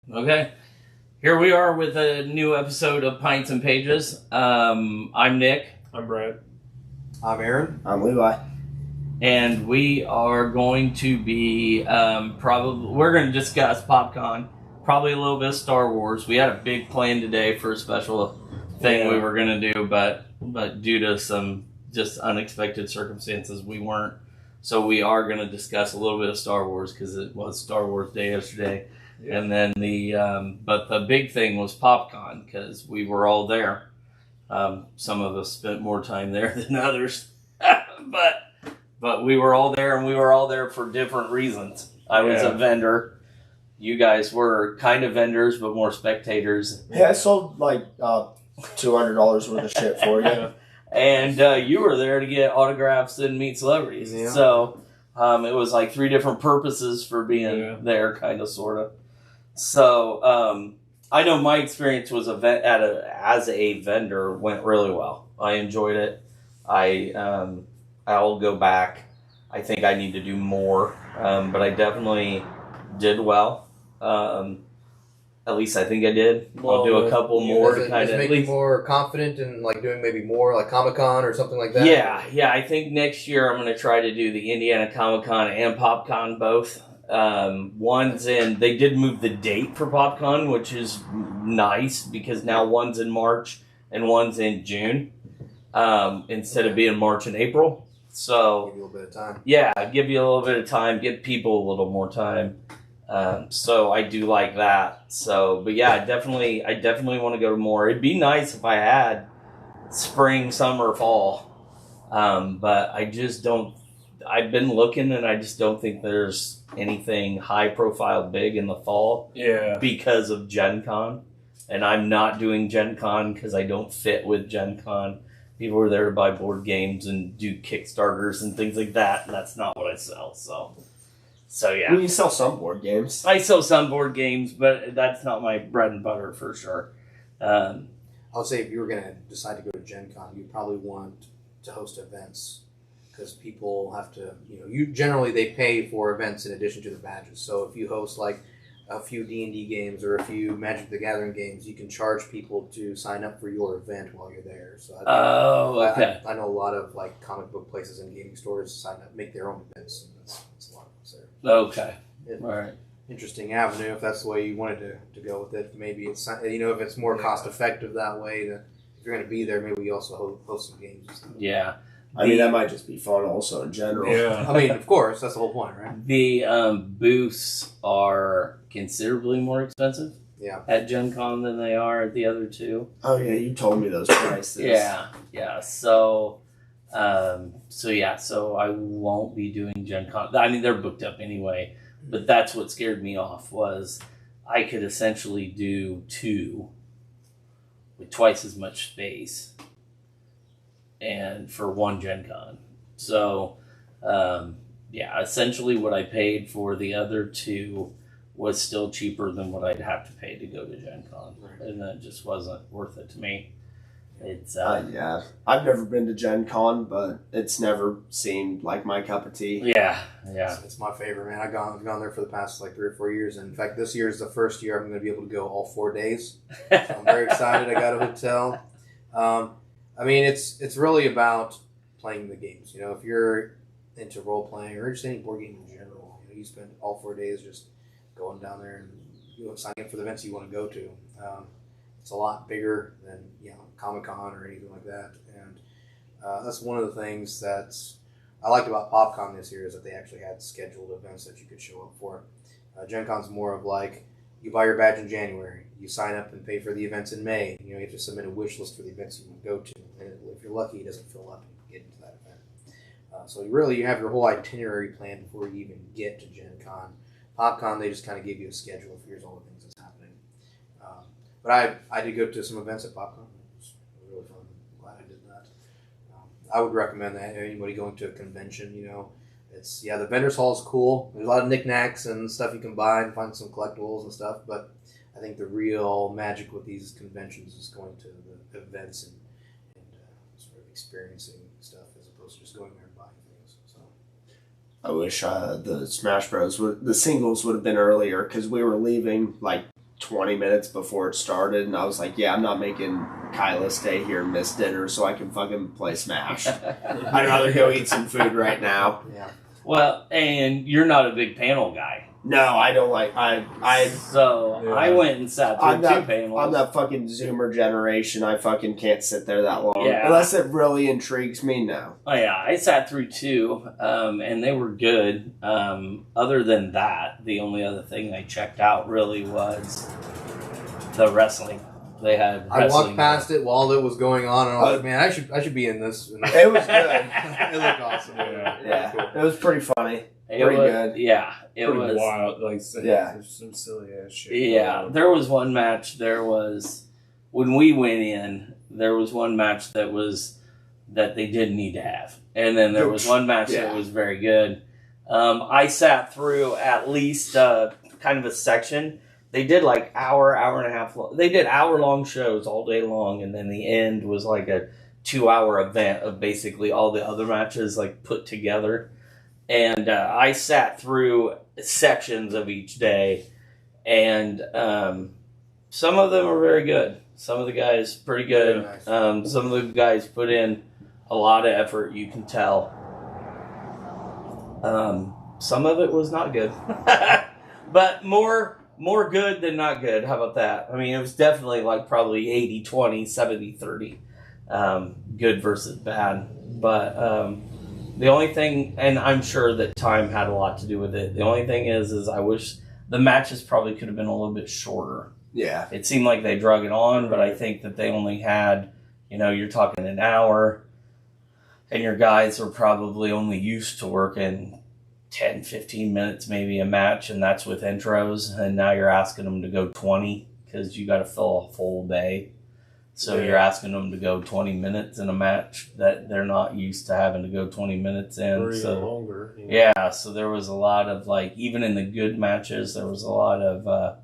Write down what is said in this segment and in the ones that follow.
Okay, here we are with a new episode of Pints and Pages. I'm Nick. I'm Brad. I'm Aaron. I'm Levi. And we are going to be we're going to discuss Popcon, probably a little bit of Star Wars. We had a big plan today for a special thing we were going to do, but due to some just unexpected circumstances, we weren't. So we are going to discuss a little bit of Star Wars because it was Star Wars Day yesterday. Yeah. And then but the big thing was Popcon because we were all there. Some of us spent more time there than others, but we were all there, and we were all there for different reasons. I was a vendor. You guys were kind of vendors, but more spectators. Yeah, I sold like $200 worth of shit for you. And you were there to get autographs and meet celebrities. Yeah. So it was like three different purposes for being there, kind of, sort of. So I know my experience was as a vendor went really well. I enjoyed it. I'll go back. I think I need to do more, but I definitely did well. At least I think I did. I'll do a couple more to kind of make you more confident in like doing maybe more like Comic-Con or something like that. Yeah. I think next year I'm going to try to do the Indiana Comic-Con and Popcon both. They did move the date for Popcon, which is nice because now one's in March and one's in June, instead of being March and April. So give you a little bit of time. Yeah, give you a little bit of time, give people a little more time. So I do like that. So, but yeah, I definitely want to go to more. It'd be nice if I had spring, summer, fall. But I just don't. I've been looking, and I just don't think there's anything high profile big in the fall. Yeah. Because of Gen Con. And I'm not doing Gen Con because I don't fit with Gen Con. People are there to buy board games and do Kickstarters and things like that, and that's not what I sell. So yeah. Well, you sell some board games. I sell some board games, but that's not my bread and butter for sure. I would say if you were going to decide to go to Gen Con, you'd probably want to host events. Because people have to, generally they pay for events in addition to the badges. So if you host like a few D&D games or a few Magic the Gathering games, you can charge people to sign up for your event while you're there. So okay. I know a lot of like comic book places and gaming stores sign up, make their own events. And that's a lot of us there. Okay. All right. Interesting avenue if that's the way you wanted to go with it. Maybe it's if it's more cost effective that way. If you're going to be there, maybe you also host some games and stuff. Yeah. I mean, that might just be fun also in general. Yeah. I mean, of course, that's the whole point, right? The booths are considerably more expensive at Gen Con than they are at the other two. Oh, yeah, you told me those prices. Yeah. So I won't be doing Gen Con. I mean, they're booked up anyway, but that's what scared me off was I could essentially do two with twice as much space and for one Gen Con. So, essentially what I paid for the other two was still cheaper than what I'd have to pay to go to Gen Con. Right. And that just wasn't worth it to me. It's I've never been to Gen Con, but it's never seemed like my cup of tea. Yeah. It's my favorite, man. I've gone there for the past like 3 or 4 years, and in fact, this year is the first year I'm going to be able to go all 4 days. So I'm very excited. I got a hotel. I mean, it's really about playing the games. If you're into role playing or just any board game in general, you spend all 4 days just going down there and signing up for the events you want to go to. It's a lot bigger than Comic-Con or anything like that, and that's one of the things that I liked about PopCon this year is that they actually had scheduled events that you could show up for. Gen Con's more of like you buy your badge in January, you sign up and pay for the events in May. You have to submit a wish list for the events you want to go to, and if you're lucky, it doesn't fill up and you get into that event. So you have your whole itinerary planned before you even get to Gen Con. PopCon, they just kind of give you a schedule of here's all the things that's happening. But I did go to some events at PopCon. It was really fun. I'm glad I did that. I would recommend that anybody going to a convention, it's the vendor's hall is cool. There's a lot of knickknacks and stuff you can buy and find some collectibles and stuff. But I think the real magic with these conventions is going to the events and sort of experiencing stuff as opposed to just going there and buying things. So I wish the Smash Bros. The singles would have been earlier because we were leaving like 20 minutes before it started, and I was like, yeah, I'm not making Kyla stay here and miss dinner so I can fucking play Smash. I'd rather go eat some food right now. Yeah. Well, and you're not a big panel guy. No, I don't like. I went and sat through two panels. I'm that fucking Zoomer generation. I fucking can't sit there that long. Yeah. Unless it really intrigues me, no. Oh yeah, I sat through two, and they were good. Other than that, the only other thing I checked out really was the wrestling. They had I wrestling. walked past it while it was going on, and I was like, man, I should be in this. It was good. It looked awesome. Yeah, Cool. it was pretty funny. It Pretty was, good. Yeah, it Pretty was wild. Like, Yeah. there's some silly ass shit. Yeah, there was one match. There was when we went in. There was one match that they didn't need to have, and then there was one match that was very good. I sat through at least kind of a section. They did like hour and a half. They did hour-long shows all day long, and then the end was like a 2-hour event of basically all the other matches like put together. And I sat through sections of each day, and some of them are very good. Some of the guys pretty good. Nice. Some of the guys put in a lot of effort. You can tell. Some of it was not good, but more good than not good. How about that? I mean, it was definitely like probably 80-20, 70-30, good versus bad. But the only thing, and I'm sure that time had a lot to do with it. The only thing is I wish the matches probably could have been a little bit shorter. Yeah. It seemed like they drug it on, but I think that they only had, you're talking an hour, and your guys are probably only used to working 10, 15 minutes maybe a match, and that's with intros, and now you're asking them to go 20 because you got to fill a full day. So you're asking them to go 20 minutes in a match that they're not used to having to go 20 minutes in. Or even so longer. yeah, so there was a lot of even in the good matches, there was a lot of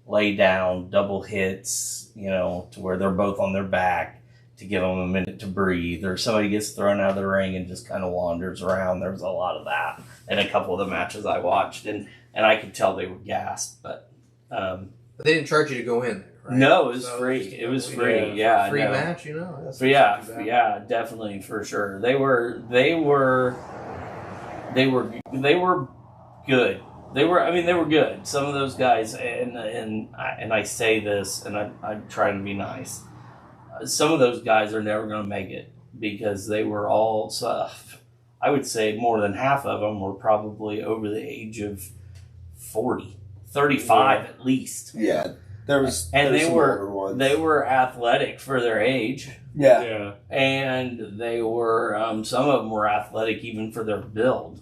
lay down, double hits, to where they're both on their back to give them a minute to breathe, or somebody gets thrown out of the ring and just kind of wanders around. There was a lot of that in a couple of the matches I watched, and I could tell they were gassed, but But they didn't charge you to go in there, right? no, it was So free. just, It was free. Yeah, free no. match, That's But not too bad. yeah, definitely for sure. They were good. They were good. Some of those guys, and I say this, and I'm trying to be nice. Some of those guys are never going to make it because they were all. I would say more than half of them were probably over the age of 40, 35 at least. Yeah. They some older ones. They were athletic for their age. Yeah. Yeah. And they were, some of them were athletic even for their build.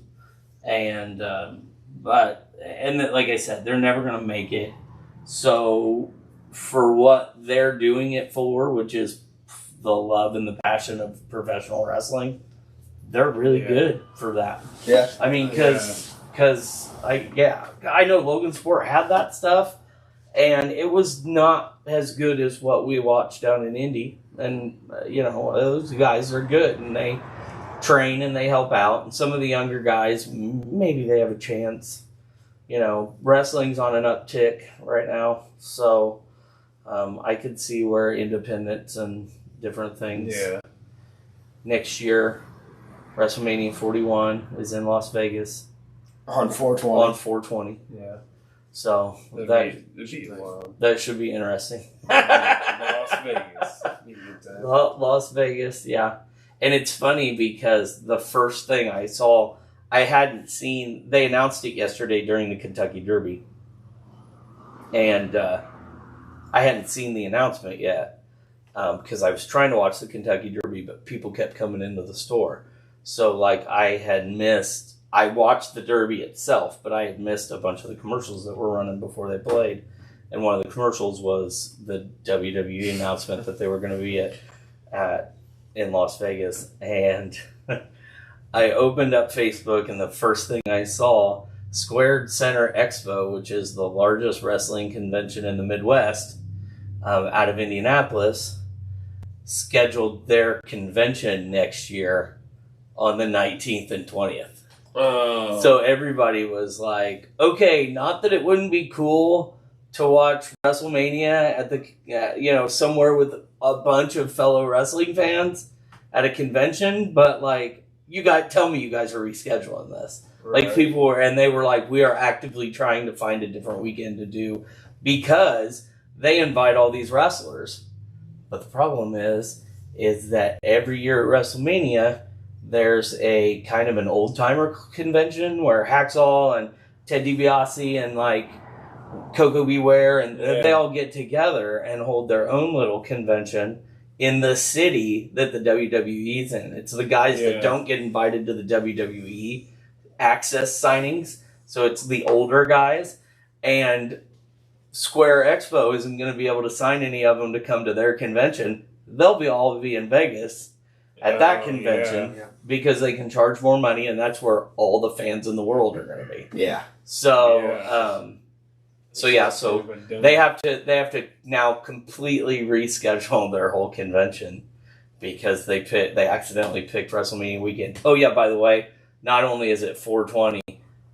And, like I said, they're never going to make it. So, for what they're doing it for, which is the love and the passion of professional wrestling, they're really good for that. Yeah. I mean, because I know Logan Sport had that stuff, and it was not as good as what we watched down in Indy. And, those guys are good, and they train and they help out. And some of the younger guys, maybe they have a chance. Wrestling's on an uptick right now. So I could see where independence and different things. Yeah. Next year, WrestleMania 41 is in Las Vegas. On 420. On 420. Yeah. So That'd be wild. that should be interesting. Las Vegas. You get that. Las Vegas, yeah. And it's funny because the first thing I saw, I hadn't seen, they announced it yesterday during the Kentucky Derby. And I hadn't seen the announcement yet because I was trying to watch the Kentucky Derby, but people kept coming into the store. So, I had missed, I watched the Derby itself, but I had missed a bunch of the commercials that were running before they played. And one of the commercials was the WWE announcement that they were going to be in Las Vegas. And I opened up Facebook, and the first thing I saw, Squared Center Expo, which is the largest wrestling convention in the Midwest, out of Indianapolis, scheduled their convention next year on the 19th and 20th. Oh. So everybody was like, okay, not that it wouldn't be cool to watch WrestleMania at the somewhere with a bunch of fellow wrestling fans at a convention, but like tell me you guys are rescheduling this. Right. Like people were, and they were like, we are actively trying to find a different weekend to do because they invite all these wrestlers. But the problem is that every year at WrestleMania, there's a kind of an old timer convention where Hacksaw and Ted DiBiase and like Coco Beware and they all get together and hold their own little convention in the city that the WWE's in. It's the guys that don't get invited to the WWE access signings, so it's the older guys, and Square Expo isn't going to be able to sign any of them to come to their convention. They'll all be in Vegas at that convention because they can charge more money, and that's where all the fans in the world are going to be. Yeah. So, so they have to now completely reschedule their whole convention because they accidentally picked WrestleMania weekend. Oh yeah, by the way, not only is it 420,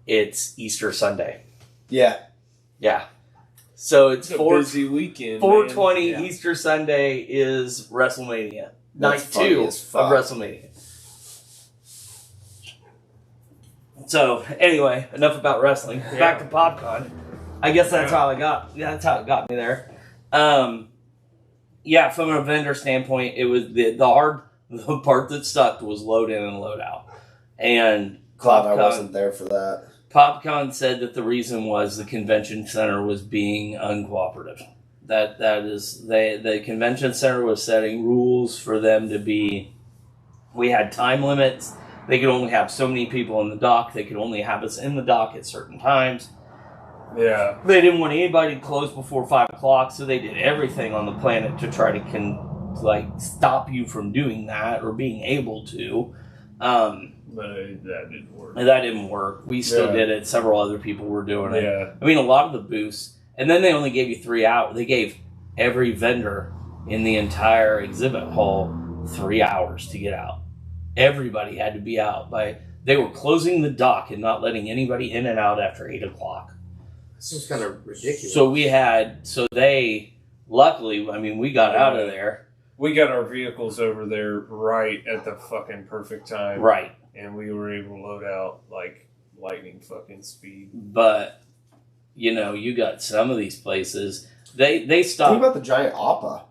it's Easter Sunday. Yeah. Yeah. So it's a busy weekend. 420 man. Easter Sunday is WrestleMania. That's Night 2 funny of as fuck. WrestleMania. So anyway, enough about wrestling. Back to Popcon. I guess that's how it got me there. From a vendor standpoint, it was the part that sucked was load in and load out. And Glad I wasn't there for that. Popcon said that the reason was the convention center was being uncooperative. The convention center was setting rules for them to be. We had time limits. They could only have so many people in the dock. They could only have us in the dock at certain times. Yeah. They didn't want anybody to close before 5 o'clock, so they did everything on the planet to try to stop you from doing that or being able to. But that didn't work. That didn't work. We still did it. Several other people were doing it. Yeah. I mean, a lot of the booths, and then they only gave you 3 hours. They gave every vendor in the entire exhibit hall 3 hours to get out. Everybody had to be out they were closing the dock and not letting anybody in and out after 8 o'clock. This is kind of ridiculous. Luckily, I mean, we got out of there. We got our vehicles over there right at the fucking perfect time. Right. And we were able to load out like lightning fucking speed. But, you got some of these places, they stop. Think about the giant Appa.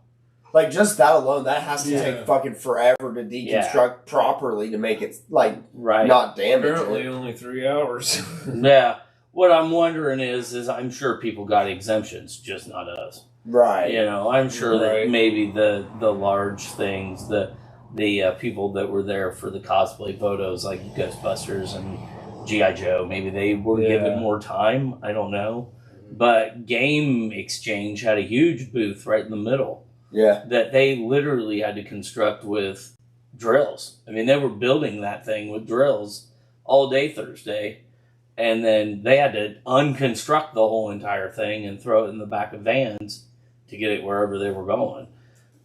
Like, just that alone, that has to take fucking forever to deconstruct properly to make it, not damage. Apparently only 3 hours. Yeah. What I'm wondering is I'm sure people got exemptions, just not us. Right. I'm sure that maybe the large things, the people that were there for the cosplay photos, like Ghostbusters and G.I. Joe, maybe they were given more time. I don't know. But Game Exchange had a huge booth right in the middle. Yeah. That they literally had to construct with drills. I mean, they were building that thing with drills all day Thursday. And then they had to unconstruct the whole entire thing and throw it in the back of vans to get it wherever they were going.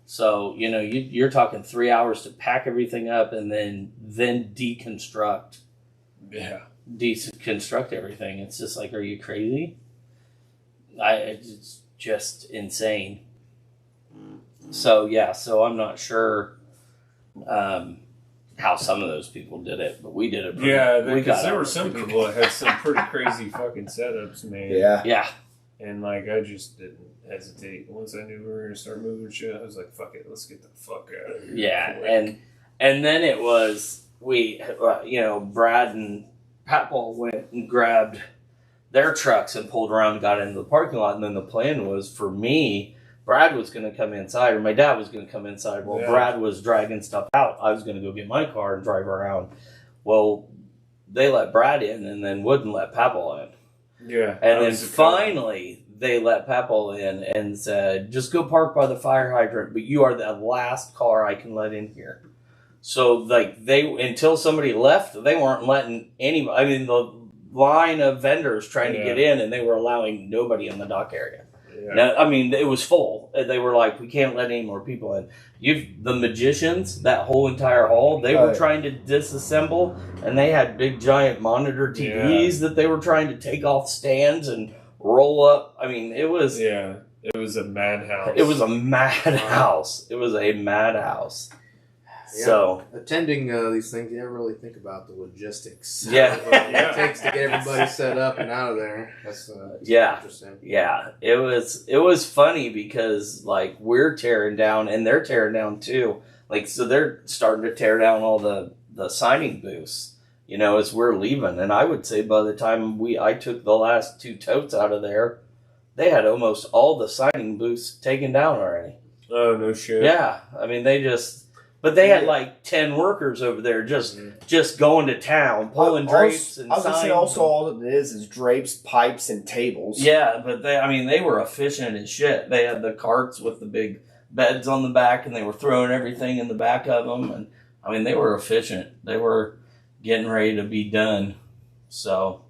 So, you're talking 3 hours to pack everything up and then deconstruct. Yeah. Deconstruct everything. It's just like, are you crazy? It's just insane. So I'm not sure how some of those people did it, but we did it. Because there were some people that had some pretty crazy fucking setups, man. Yeah. Yeah. And I just didn't hesitate. Once I knew we were going to start moving shit, I was like, fuck it, let's get the fuck out of here. Yeah, and then it was, Brad and Patball went and grabbed their trucks and pulled around and got into the parking lot, and then the plan was for me, Brad was going to come inside, or my dad was going to come inside while Brad was dragging stuff out. I was going to go get my car and drive around. Well, they let Brad in and then wouldn't let Papal in. Yeah. And then finally, they let Papal in and said, just go park by the fire hydrant, but you are the last car I can let in here. So, until somebody left, they weren't letting anybody. I mean, the line of vendors trying to get in, and they were allowing nobody in the dock area. Yeah. Now, I mean, it was full. They were like, we can't let any more people in. The magicians, that whole entire hall, they were trying to disassemble, and they had big giant monitor TVs that they were trying to take off stands and roll up. I mean, it was Yeah, it was a madhouse. it was a madhouse. It was a madhouse. Yeah. So Attending these things, you never really think about the logistics. Yeah. What it takes to get everybody set up and out of there. That's Yeah. interesting. yeah, it was funny because like we're tearing down and they're tearing down too. Like so they're starting to tear down all the signing booths, you know, as we're leaving. And I would say by the time I took the last 2 totes out of there, they had almost all the signing booths taken down already. Oh, no shit. Yeah, I mean but they had like 10 workers over there just going to town, pulling drapes and I was gonna say signs. also all it is drapes, pipes, and tables. Yeah, but they were efficient as shit. They had the carts with the big beds on the back, and they were throwing everything in the back of them. And I mean, they were efficient. They were getting ready to be done. So,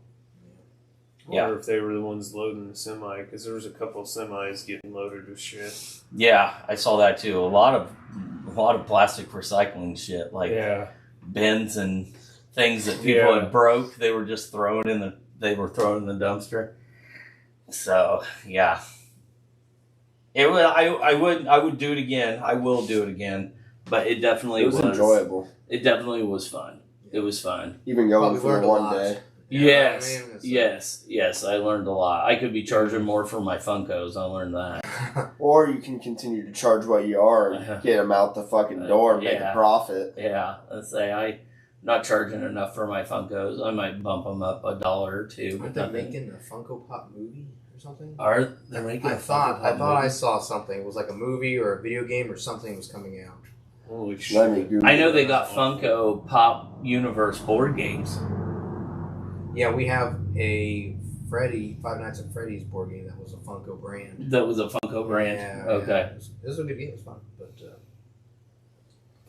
I wonder if they were the ones loading the semi, because there was a couple of semis getting loaded with shit. yeah, I saw that too. A lot of plastic recycling shit, like bins and things that people had broke. They were just throwing in the dumpster. So yeah, it would. I would do it again. I will do it again. But it definitely was enjoyable. It definitely was fun. It was fun. Even going Probably for learned a one lot. day. Yes, You know what I mean? yes. I learned a lot. I could be charging more for my Funkos. I learned that. Or you can continue to charge what you are and get them out the fucking door and make a profit. Yeah, let's say I'm not charging enough for my Funkos. I might bump them up $1 or $2. Aren't they making a Funko Pop movie or something? Are they making? I thought I saw something. It was like a movie or a video game or something was coming out. Holy shit. Let me Google I know they it. got Funko Pop Universe board games. Yeah, we have a Five Nights at Freddy's board game that was a Funko brand. That was a Funko brand. Yeah, Okay. Yeah. It was a good game. It was fun, but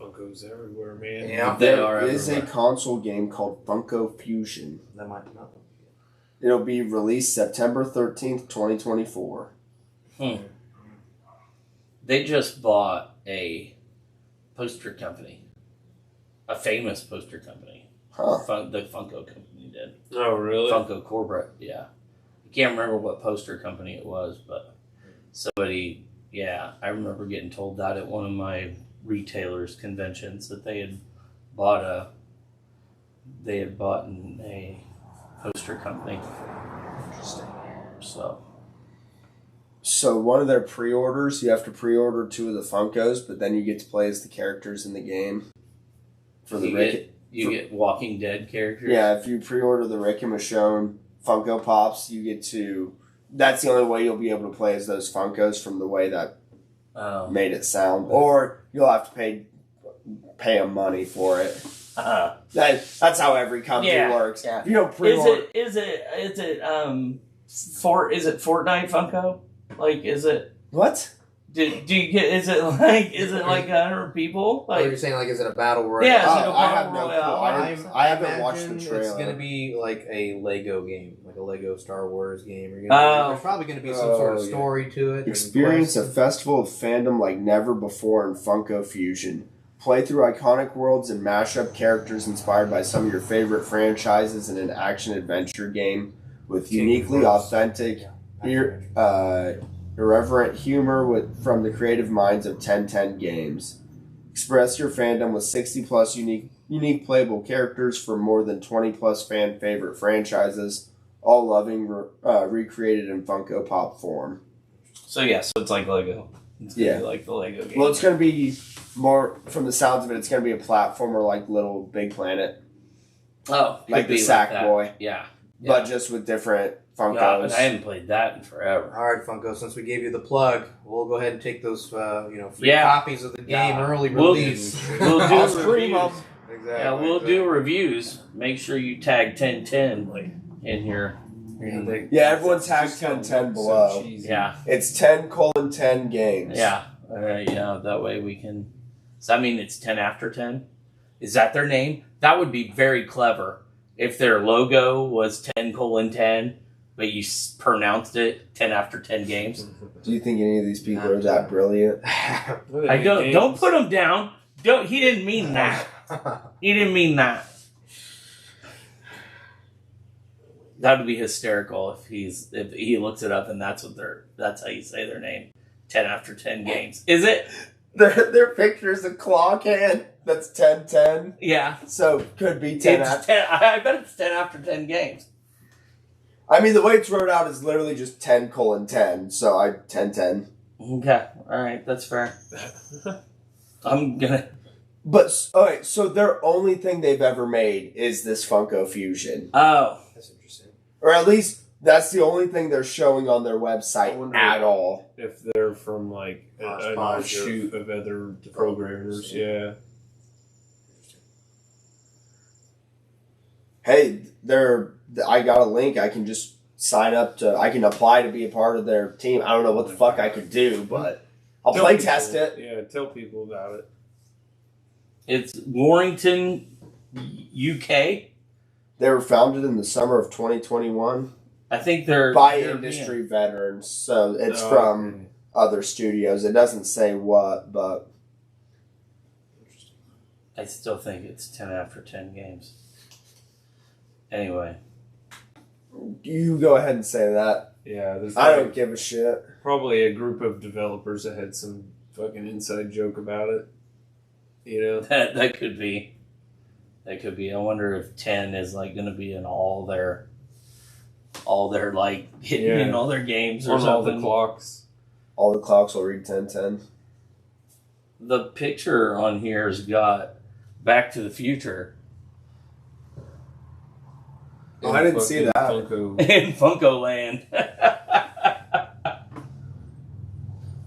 Funko's everywhere, man. Yeah. They There are is a everywhere. console game called Funko Fusion. that might not. It'll be released September 13th, 2024. They just bought a poster company, a famous poster company. Huh. The Funko company did. Oh, really? Funko corporate, yeah. I can't remember what poster company it was, but somebody, I remember getting told that at one of my retailers conventions that they had bought a poster company. Interesting. So one of their pre-orders, you have to pre-order 2 of the Funkos, but then you get to play as the characters in the game. For the You get Walking Dead characters. Yeah, if you pre-order the Rick and Michonne Funko Pops, you get to... That's the only way you'll be able to play as those Funkos from the way that made it sound. Or you'll have to pay them money for it. That's how every company works. Yeah. If you don't pre-order... Is it Fortnite Funko? Like, is it... What? Do you get? Is it like 100 people? Like, you're saying, like, is it a battle royale? Yeah, is it a I have battle no royale? clue. I haven't watched the imagine trailer. It's going to be like a Lego game, like a Lego Star Wars game. Oh. There's probably going to be some sort of story to it. Experience a festival of fandom like never before in Funko Fusion. Play through iconic worlds and mash up characters inspired by some of your favorite franchises in an action-adventure game with uniquely authentic, irreverent humor from the creative minds of 1010 Games. Express your fandom with 60-plus unique playable characters from more than 20-plus fan-favorite franchises, all loving recreated in Funko Pop form. So it's like Lego. It's gonna be like the Lego game. Well, it's going to be more, from the sounds of it, it's going to be a platformer like Little Big Planet. Oh, Like the Sackboy. Yeah. But just with different Funkos. God, I haven't played that in forever. All right, Funko. Since we gave you the plug, we'll go ahead and take those, free copies of the game early release. We'll I'll do stream reviews. them. Exactly. Yeah, we'll do reviews. Make sure you tag 1010 in here. Yeah, everyone tag 1010 below. Yeah. It's 10:10 games. Yeah. All right. Yeah. That way we can. Does that mean it's 10 after 10? Is that their name? That would be very clever if their logo was 10:10, but you pronounced it 10 after 10 games. Do you think any of these people are that brilliant? I don't put them down. He didn't mean that. He didn't mean that. That would be hysterical if he looks it up and that's how you say their name. 10 after 10 games. Is it? Their picture's a clock hand. That's 10-10. Yeah. So could be 10 It's after. 10, I bet it's 10 after 10 games. I mean, the way it's wrote out is literally just 10:10. So 10-10. Okay. All right. That's fair. I'm gonna. But okay, so their only thing they've ever made is this Funko Fusion, Oh. That's interesting. or at least that's the only thing they're showing on their I website wonder at all. if they're from like an Hodgepodge offshoot of other programmers. Yeah. Hey, I got a link. I can just sign up to. I can apply to be a part of their team. I don't know what the fuck I could do, but I'll Tell play people- test it. Yeah, tell people about it. It's Warrington, UK. They were founded in the summer of 2021 I think they're by European. industry veterans. So it's Oh, from okay. other studios. It doesn't say what, but I still think it's 10 after 10 games. Anyway. you go ahead and say that. Yeah, there's I like don't give a shit. probably a group of developers that had some fucking inside joke about it. You know? That could be. That could be. I wonder if 10 is like going to be in all their like hitting Yeah. in all their games or On all something. the clocks. All the clocks will read 10:10. The picture on here's got Back to the Future Oh, I didn't see Fucking that. Funko. in Funko Land.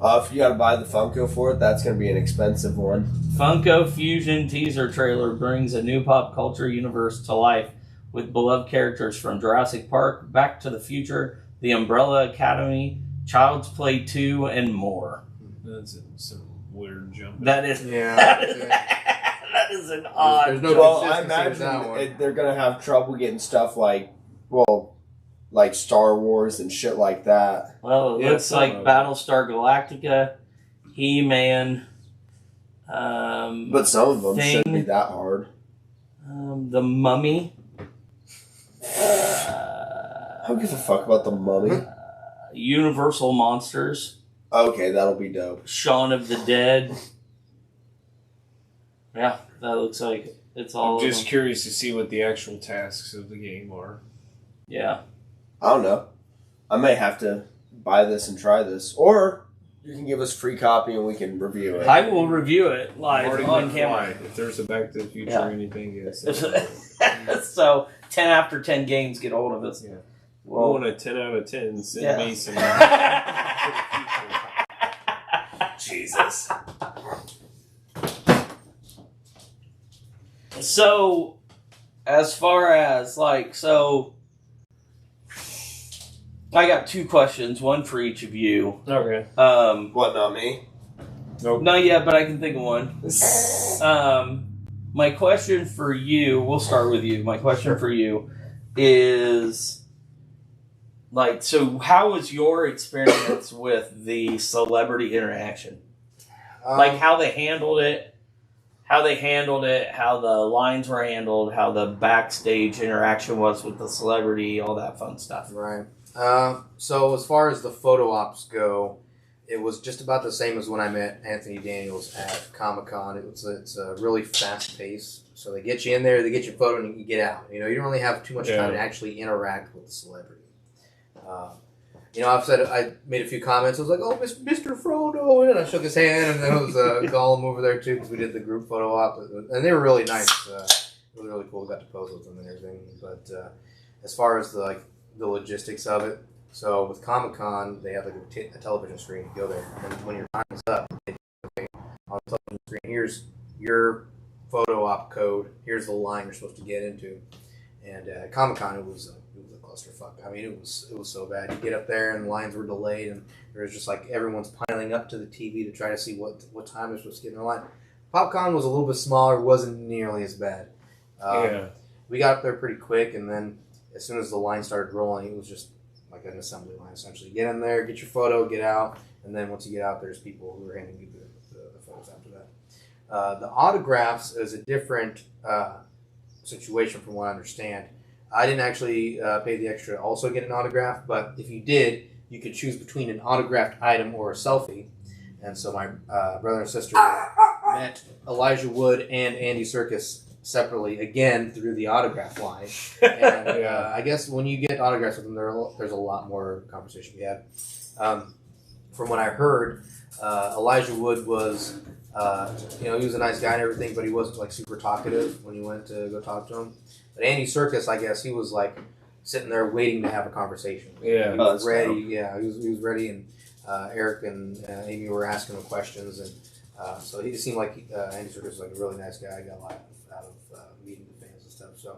If you got to buy the Funko for it, that's going to be an expensive one. Funko Fusion teaser trailer brings a new pop culture universe to life with beloved characters from Jurassic Park, Back to the Future, The Umbrella Academy, Child's Play 2, and more. That's some weird jump. That is Yeah. that is an odd. There's no Well, I consistency with that one. imagine they're going to have trouble getting stuff like Star Wars and shit like that. Well, it Yeah, looks some like of it. Battlestar Galactica, He-Man, But some of them Thing. shouldn't be that hard. The Mummy, I don't give a fuck about the Mummy. Universal Monsters, Okay, that'll be dope. Shaun of the Dead. Yeah, that looks like it's all I'm of just them. curious to see what the actual tasks of the game are. Yeah. I don't know. I may have to buy this and try this. Or you can give us a free copy and we can review it. I will review it live Marty on McFly. camera. If there's a Back to the Future Yeah. or anything, yes. So 10 after 10 games, get hold of us. Yeah. Well, want a 10 out of 10. Send Yeah. me some. Jesus. So, as far as I got two questions, one for each of you. Okay. What, not me? Nope. Not yet, but I can think of one. My question for you, we'll start with you. My question for you is, so how was your experience with the celebrity interaction? How they handled it, how the lines were handled, how the backstage interaction was with the celebrity, all that fun stuff. Right. So as far as the photo ops go, it was just about the same as when I met Anthony Daniels at Comic-Con. It's a really fast pace. So they get you in there, they get your photo, and you get out. You don't really have too much time to actually interact with the celebrity. I made a few comments. I was like, "Oh, Mr. Frodo," and I shook his hand, and then it was Gollum over there too because we did the group photo op, and they were really nice, really cool. We got to pose with them and everything. But as far as the logistics of it, so with Comic-Con, they have a television screen. You go there, and when your time is up, they say, okay, on the television screen, here's your photo op code. Here's the line you're supposed to get into. And at Comic-Con, it was a clusterfuck. I mean, it was so bad. You get up there, and the lines were delayed, and there was just everyone's piling up to the TV to try to see what time they're supposed to get in their line. Popcon was a little bit smaller, wasn't nearly as bad. We got up there pretty quick, and then as soon as the line started rolling, it was just like an assembly line, essentially. Get in there, get your photo, get out, and then once you get out, there's people who are handing you the photos after that. The autographs is a different situation from what I understand. I didn't actually pay the extra to also get an autograph, but if you did, you could choose between an autographed item or a selfie. And so my brother and sister met Elijah Wood and Andy Serkis separately again through the autograph line. And I guess when you get autographs with them, there's a lot more conversation we had. From what I heard, Elijah Wood was, he was a nice guy and everything, but he wasn't like super talkative when you went to go talk to him. But Andy Serkis, I guess, he was like sitting there waiting to have a conversation. Yeah, he was ready. Yeah, he was ready, and Eric and Amy were asking him questions, and so he just seemed like Andy Serkis was like a really nice guy. I got a lot out of meeting the fans and stuff. So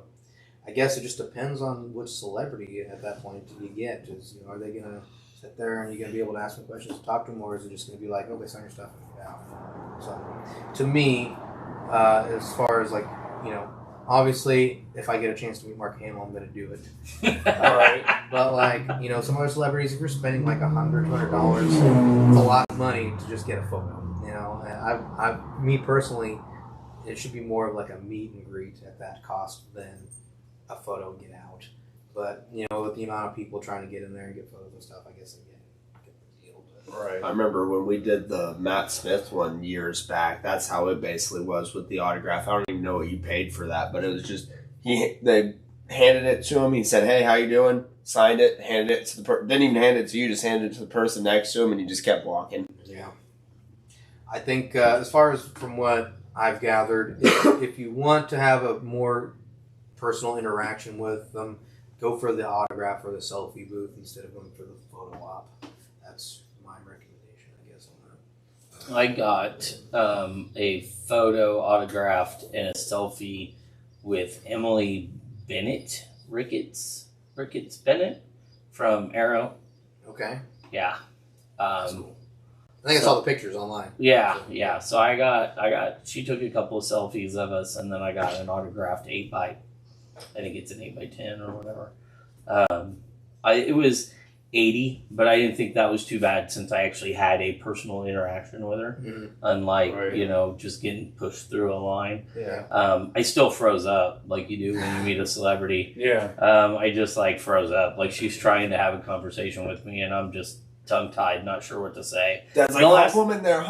I guess it just depends on which celebrity at that point you get. Is are they gonna sit there and you're gonna be able to ask them questions, talk to them, or is it just gonna be like, okay, sign your stuff and get out? So to me, as far as like obviously, if I get a chance to meet Mark Hamill, I'm going to do it. Right. But, like, some other celebrities, if you're spending like $100, $200, it's a lot of money to just get a photo. And me personally, it should be more of like a meet and greet at that cost than a photo get out. But, with the amount of people trying to get in there and get photos and stuff, I guess I get the deal. But. Right. I remember when we did the Matt Smith one years back, that's how it basically was with the autograph. I don't even know what you paid for that, but it was just, they handed it to him. He said, hey, how you doing? Signed it, handed it to the didn't even hand it to you, just handed it to the person next to him, and he just kept walking. Yeah. I think as far as from what I've gathered, if you want to have a more personal interaction with them, go for the autograph or the selfie booth instead of going for the photo op. That's my recommendation, I guess, on that. I got a photo autographed and a selfie with Emily Bennett, Ricketts Bennett from Arrow. Okay. Yeah. That's cool. I think I saw the pictures online. Yeah. So she took a couple of selfies of us, and then I got an autographed 8x, I think it's an 8x10 or whatever. It was $80, but I didn't think that was too bad since I actually had a personal interaction with her, unlike just getting pushed through a line. Yeah. I still froze up like you do when you meet a celebrity. Yeah. I just froze up, like she's trying to have a conversation with me, and I'm just tongue-tied, not sure what to say. That's like, hot woman there.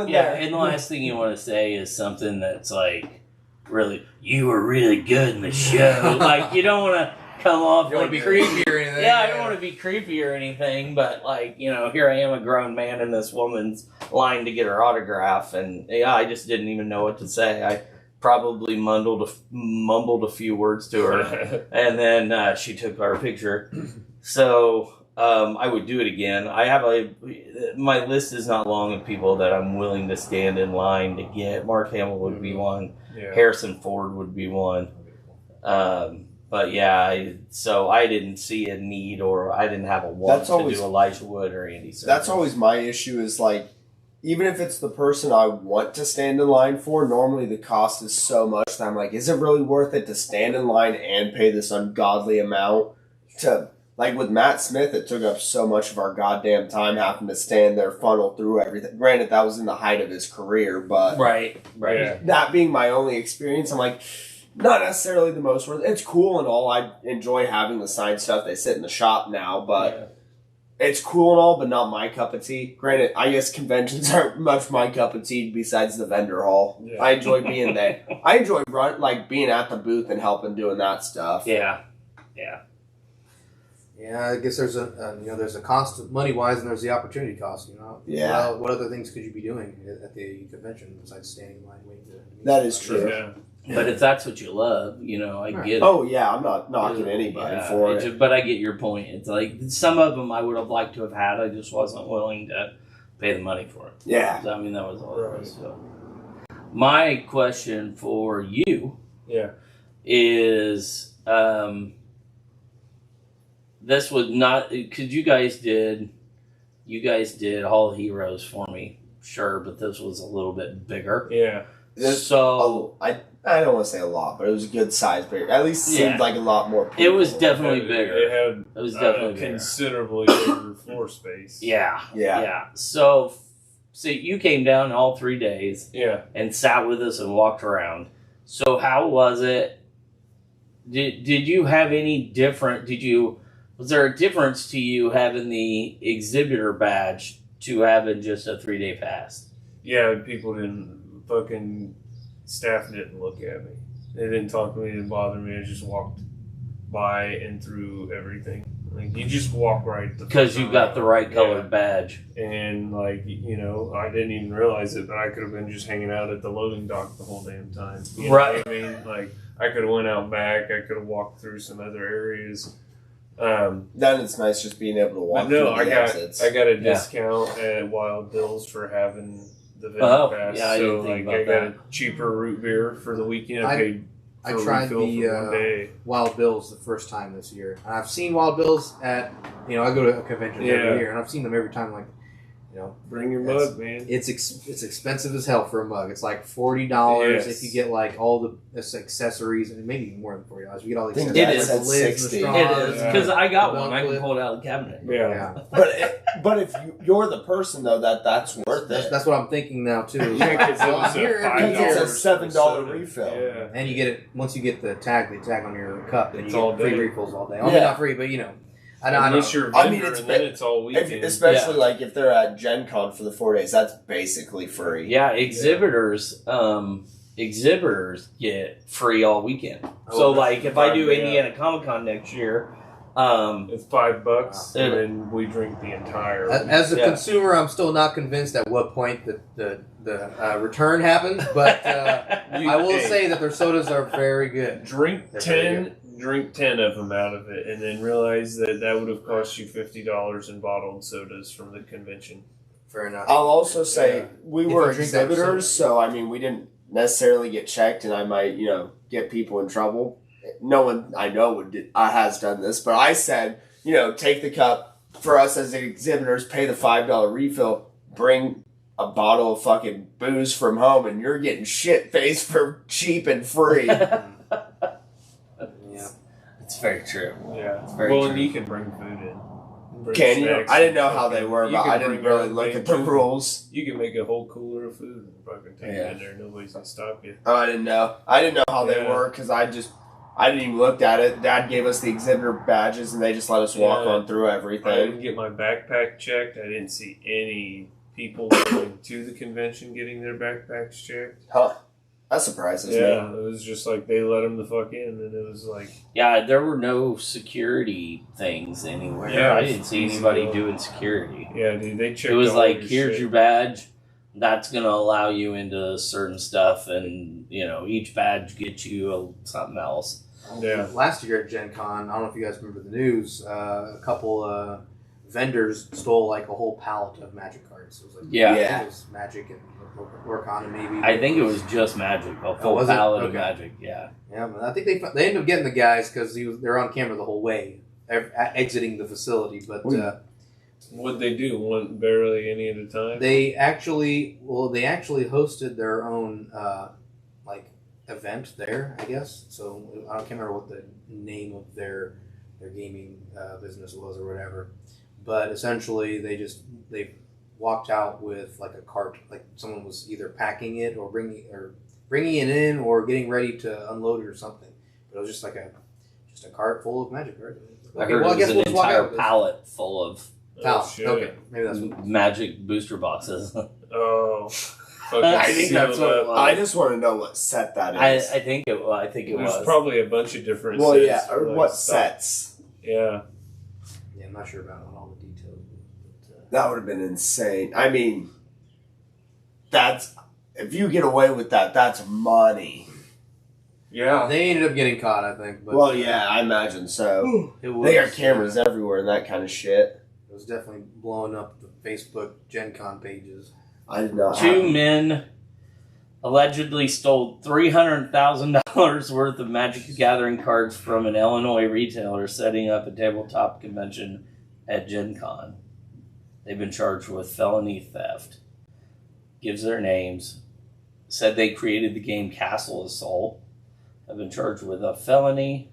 Yeah, and the last thing you want to say is something that's like, really, you were really good in the show. Like, you don't want to come off. You don't want to be creepy or anything. Yeah, I don't want to be creepy or anything, but here I am, a grown man in this woman's line to get her autograph, and I just didn't even know what to say. I probably mumbled a few words to her, and then she took our picture. So I would do it again. My list is not long of people that I'm willing to stand in line to get. Mark Hamill would be one. Yeah. Harrison Ford would be one. But yeah, so I didn't see a need, or I didn't have a want to do Elijah Wood or Andy Serkis. That's always my issue is like, even if it's the person I want to stand in line for, normally the cost is so much that I'm like, is it really worth it to stand in line and pay this ungodly amount to... Like with Matt Smith, it took up so much of our goddamn time having to stand there, funnel through everything. Granted, that was in the height of his career, but... Right. Yeah. That being my only experience, I'm like, not necessarily the most worth it. It's cool and all. I enjoy having the signed stuff. They sit in the shop now, but it's cool and all, but not my cup of tea. Granted, I guess conventions aren't much my cup of tea besides the vendor hall. Yeah. I enjoy being there. I enjoy being at the booth and helping doing that stuff. Yeah. Yeah, I guess there's a cost money wise, and there's the opportunity cost. Yeah. Well, what other things could you be doing at the convention besides standing in line waiting to meet That is somebody? true. Yeah. But if that's what you love, I get it. Oh yeah, I'm not knocking anybody for it. But I get your point. It's like some of them I would have liked to have had. I just wasn't willing to pay the money for it. Yeah. So, that was all it was. So. My question for you is... this was not because you guys did Hall of Heroes for me, sure, but this was a little bit bigger. Yeah. I don't want to say a lot, but it was a good size bigger. At least it seemed like a lot more people. It was definitely bigger. It was definitely bigger. Considerably bigger floor space. Yeah. So you came down all 3 days. Yeah. And sat with us and walked around. So how was it? Did you have any different? Was there a difference to you having the exhibitor badge to having just a 3-day pass? Yeah, people didn't staff didn't look at me. They didn't talk to me, didn't bother me. I just walked by and through everything. Like, you just walk right. Because you got the right colored badge. And, like, you know, I didn't even realize it, but I could have been just hanging out at the loading dock the whole damn time. You know what I mean? Like, I could have went out back. I could have walked through some other areas. Then it's nice just being able to walk through the exits. I got a discount at Wild Bill's for having the vendor pass. Yeah, I didn't think about got a cheaper root beer for the weekend. I tried the Wild Bills the first time this year. And I've seen Wild Bills at, I go to a convention every year, and I've seen them every time. Like, bring your mug, man. It's expensive as hell for a mug. It's like $40 if you get like all the accessories, and maybe more than $40 if you get all the accessories. It is like the lids, $60. the straws, It is because I got one. I can pull it out of the cabinet. Yeah. But if you're the person though, that's worth it. That's what I'm thinking now too. Yeah, because it was it's a $7 refill. Yeah. And you get it once you get the tag. They tag on your cup, and It's you all get free day. refills all day. I mean, not free, but I know. Unless you're a vendor, and then it's all weekend. Especially like if they're at Gen Con for the 4 days, that's basically free. Yeah, exhibitors get free all weekend. So like if I do Indiana Comic Con next year, it's $5, and then we drink the entire. As a consumer, I'm still not convinced at what point the return happens, but I will say that their sodas are very good. Drink 10 of them out of it, and then realize that would have cost you $50 in bottled sodas from the convention. Fair enough. I'll also say we If were you drink that exhibitors, so I mean we didn't necessarily get checked, and I might get people in trouble. No one I know has done this, but I said take the cup for us as exhibitors, pay the $5 refill, bring a bottle of fucking booze from home, and you're getting shit faced for cheap and free. It's very true. Yeah. It's very true. And you can bring food in. Can you? I didn't know how they were, You but can I didn't bring really your look own at the food. rules. You can make a whole cooler of food and fucking take it in there. Nobody's gonna stop you. Oh, I didn't know. I didn't know how they were because I didn't even look at it. Dad gave us the exhibitor badges, and they just let us walk on through I everything. didn't get my backpack checked. I didn't see any people going to the convention getting their backpacks checked. Huh. That surprises me. Yeah, it was just like they let them the fuck in, and it was like... Yeah, there were no security things anywhere. Yeah, I didn't see anybody doing security. Yeah, dude, they checked. It was all like, your here's shit. your badge. That's going to allow you into certain stuff, and, each badge gets you something else. Yeah. Last year at Gen Con, I don't know if you guys remember the news, a couple vendors stole like a whole pallet of Magic cards. It was like, Yeah. I think it was Magic and Orcana maybe. I think it was just Magic, a full was it? pallet of Okay. Magic, yeah. Yeah, but I think they ended up getting the guys because they're on camera the whole way, exiting the facility. But What'd they do? One barely any at a time? they actually hosted their own event there, I guess. So I can't remember what the name of their gaming business was or whatever. But essentially, they walked out with like a cart, like someone was either packing it or bringing it in or getting ready to unload it or something. But it was just like a cart full of Magic cards. I heard it was an entire pallet full of shit. Okay, maybe that's what. Magic booster boxes. Oh. I think that's what it was. I just want to know what set that is. I think it was. There's probably a bunch of different well, sets. yeah, or like what stuff. sets. Yeah. Yeah, I'm not sure about all the details. But, That would have been insane. I mean, if you get away with that, that's money. Yeah. they ended up getting caught, I think. But, Well, yeah, I imagine so. it was, They got cameras everywhere and that kind of shit. It was definitely blowing up the Facebook Gen Con pages. I did not. Two men allegedly stole $300,000 worth of Magic the Gathering cards from an Illinois retailer setting up a tabletop convention at Gen Con. They've been charged with felony theft. Gives their names. Said they created the game Castle Assault. Have been charged with a felony.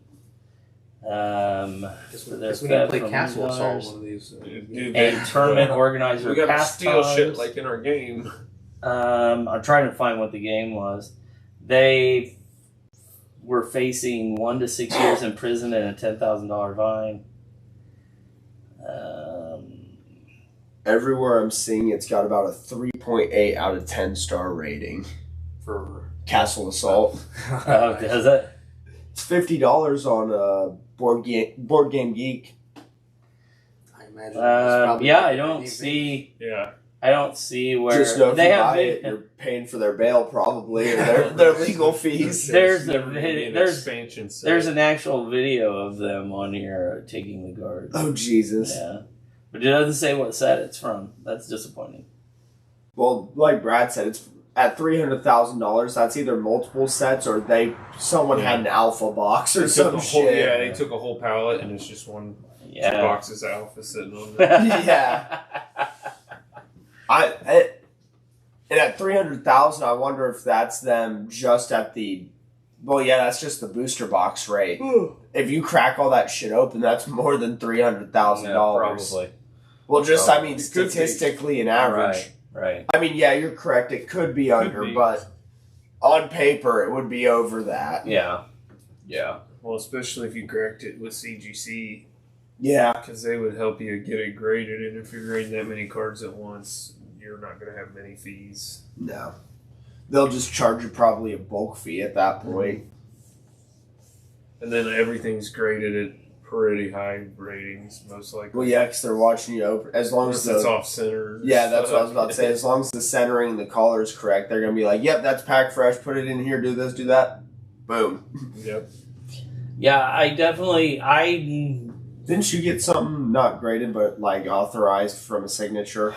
Guess for we their need to theft play from Castle Assault $1. one of these. Dude, A tournament organizer. We gotta steal Pastimes. shit like in our game. I'm trying to find what the game was. They were facing 1 to 6 years in prison and a $10,000 fine. Everywhere I'm seeing, it's got about a 3.8 out of 10 star rating For Castle Assault. Oh, does it? It's $50 on Board Game Geek. I imagine. it's probably Yeah, pretty I don't deep. see. Yeah. I don't see where Just know if they you have. buy it, you're paying for their bail probably, or their legal fees. There's never a gonna be an there's expansion set. there's an actual video of them on here taking the guard. Oh, Jesus. Yeah, but it doesn't say what set it's from. That's disappointing. Well, like Brad said, it's at $300,000. That's either multiple sets or someone had an alpha box or They took some a whole, shit. yeah, they took a whole pallet and it's just one Yeah. box's alpha sitting on there. Yeah. And at $300,000, I wonder if that's them just at the. Well, yeah, that's just the booster box rate. If you crack all that shit open, that's more than $300,000. Yeah, probably. Well, just I mean, It could be. statistically, an average. Right. I mean, yeah, you're correct. It could be under, be. but on paper, it would be over that. Yeah. Well, especially if you cracked it with CGC, Yeah. because they would help you get it graded. And if you're grading that many cards at once, you're not going to have many fees. No. They'll just charge you probably a bulk fee at that point. And then everything's graded at pretty high ratings, most likely. Well, yeah, because they're watching you open. As long Unless as it's the, off center. yeah, that's what I was about to say. As long as the centering and the color is correct, they're going to be like, yep, that's packed fresh. Put it in here, do this, do that. Boom. Yep. Yeah, I definitely. Didn't you get something not graded, but like authorized from a signature?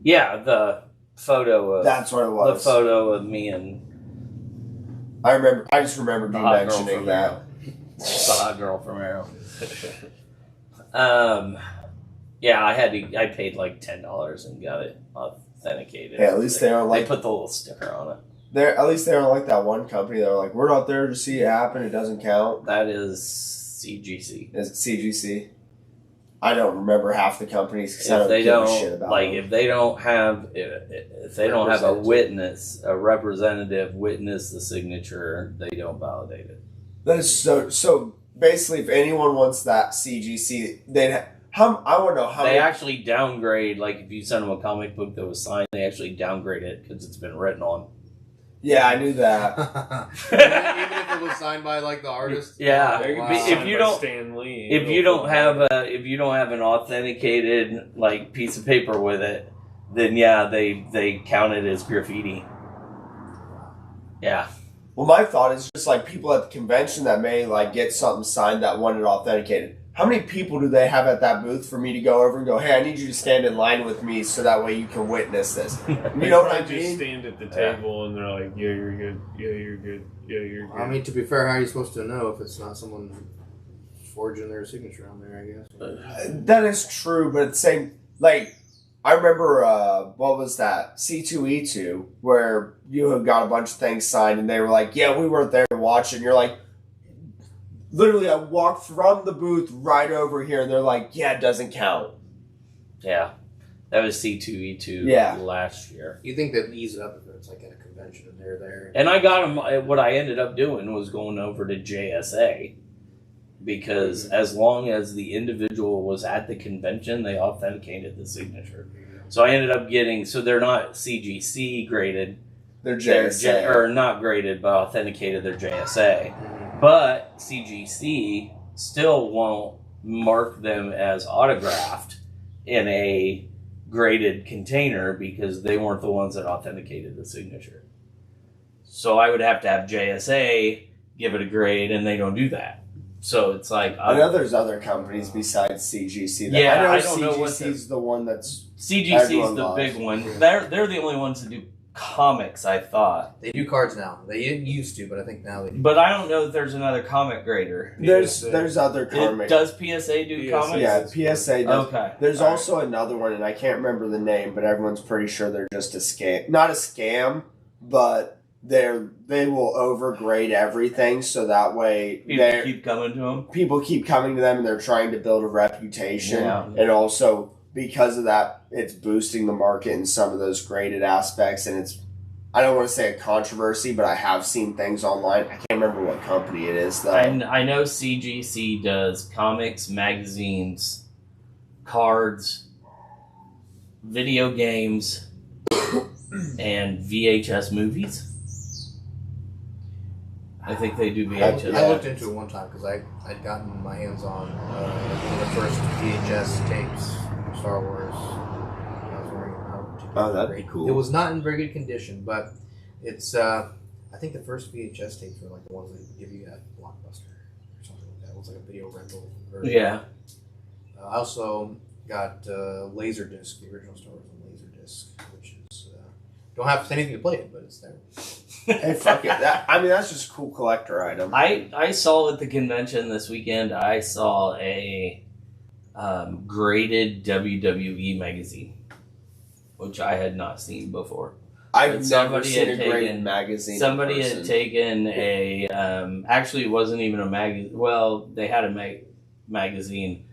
Yeah, the photo of That's what it the was. photo of me and I just remembered the you hot girl mentioning from that. Arrow. The hot girl from Arrow. Yeah, I paid like $10 and got it authenticated. Yeah, at least they aren't They like put the little sticker on it. at least they aren't like that one company that are like, we're not there to see it happen, it doesn't count. That is CGC. Is it CGC? I don't remember half the companies because I If don't they give a shit don't about like, them. if they don't have a witness, a representative witness the signature, they don't validate it. That is so. Basically, if anyone wants that CGC, I want to know how They many. actually downgrade, like if you send them a comic book that was signed, they actually downgrade it because it's been written on. Yeah, I knew that. Even if it was signed by like the artist. Yeah. Oh, They could wow. be If signed you by don't- Stan Lee. If you don't have an authenticated like piece of paper with it, then yeah, they count it as graffiti. Yeah. Well, my thought is just like people at the convention that may like get something signed that want it authenticated. How many people do they have at that booth for me to go over and go, hey, I need you to stand in line with me so that way you can witness this? You know what I just mean? stand at the table and they're like, yeah, you're good. Yeah, you're good. Yeah, you're good. I mean, to be fair, how are you supposed to know if it's not someone forging their signature on there? I guess. That is true, but at the same, like, I remember, what was that? C2E2, where you had got a bunch of things signed and they were like, yeah, we weren't there to watch it. And you're like, literally, I walked from the booth right over here and they're like, yeah, it doesn't count. Yeah. That was C2E2 Yeah. last year. You think they'd ease it up if it's like at a convention and they're there? And I got them. What I ended up doing was going over to JSA because as long as the individual was at the convention, they authenticated the signature. So I ended up getting. So they're not CGC graded. They're They're JSA. or not graded, but authenticated. They're JSA. But CGC still won't mark them as autographed in a graded container because they weren't the ones that authenticated the signature. So I would have to have JSA give it a grade, and they don't do that. So it's like I know there's other companies besides CGC. That, Yeah, I know I don't know what CGC's the one that's. CGC is everyone the loves. big one. They're the only ones that do comics, I thought. They do cards now. They didn't used to, but I think now they do. But I don't know that there's another comic grader. There's other comic. Does PSA do PSA. comics? Yeah, PSA does. Okay. There's All right. also another one, and I can't remember the name, but everyone's pretty sure they're just a scam. Not a scam, but they will overgrade everything, so that way People keep coming to them. people keep coming to them, and they're trying to build a reputation, Yeah. and also because of that, it's boosting the market in some of those graded aspects, and it's I don't want to say a controversy, but I have seen things online. I can't remember what company it is, though. I know CGC does comics, magazines, cards, video games, and VHS movies. I think they do VHS. I looked into it one time because I'd gotten my hands on the first VHS tapes from Star Wars. I was wondering how that'd be cool. It was not in very good condition, but it's. I think the first VHS tapes were like the ones that give you at Blockbuster or something like that. It was like a video rental version. Yeah. I also got Laserdisc, the original Star Wars on Laserdisc, which is don't have anything to play it, but it's there. Hey, fuck it. That's just a cool collector item. I saw at the convention this weekend, I saw a graded WWE magazine, which I had not seen before. I've never seen a graded magazine. Somebody had taken a, actually it wasn't even a magazine, well, they had a magazine.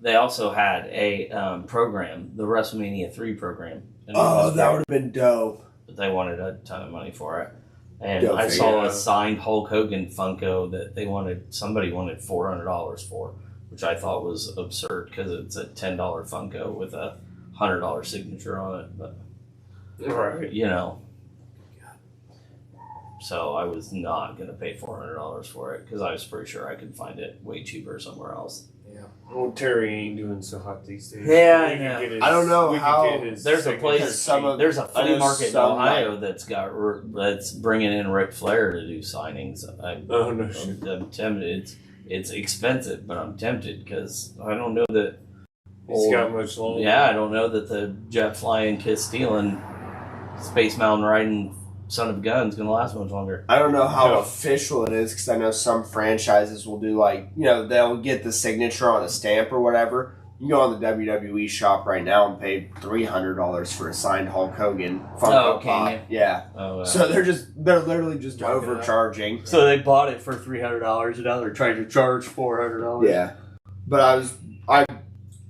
They also had a program, the WrestleMania 3 program. Oh, that would have been dope. But they wanted a ton of money for it. And Go I figure. saw a signed Hulk Hogan Funko that somebody wanted $400 for, which I thought was absurd because it's a $10 Funko with a $100 signature on it. But, Right. you know. So I was not going to pay $400 for it because I was pretty sure I could find it way cheaper somewhere else. Yeah. Well, Terry ain't doing so hot these days. Yeah, We I can know. get his- I don't know we can how- get his There's a place- signature cheap. There's a I flea know market in some, Ohio that's bringing in Ric Flair to do signings. Oh, no shit. I'm tempted. It's expensive, but I'm tempted because I don't know that. He's got much longer. Yeah, I don't know that the jet flying, kiss stealing, Space Mountain riding son of a gun's gonna last much longer. I don't know how No. official it is because I know some franchises will do they'll get the signature on a stamp or whatever. You go on the WWE shop right now and pay $300 for a signed Hulk Hogan Funko Oh, can Pop. you? Yeah. Oh, So they're literally just Drunk it up. overcharging. so they bought it for $300 and now they're trying to charge $400. Yeah. But I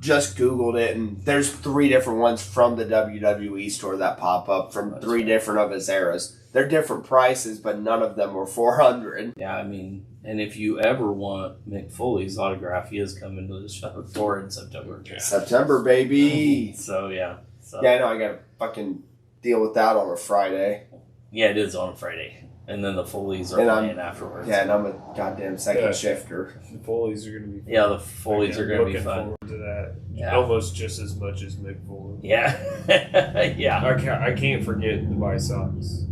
just Googled it and there's 3 different ones from the WWE store that pop up from That's 3 right. different of his eras. They're different prices, but none of them were $400. Yeah, I mean, and if you ever want Mick Foley's autograph, he is coming to the store in September. September, baby. So yeah. So Yeah, I know. I gotta fucking deal with that on a Friday. yeah, it is on a Friday, and then the Foleys are And I'm- playing afterwards. Yeah, and I'm a goddamn second Yeah. shifter. The Foleys are going to be fun. Yeah, the Foleys are going to be Looking fun. forward to that. Yeah. Almost just as much as Mick Foley. Yeah, yeah, I can't forget to buy socks.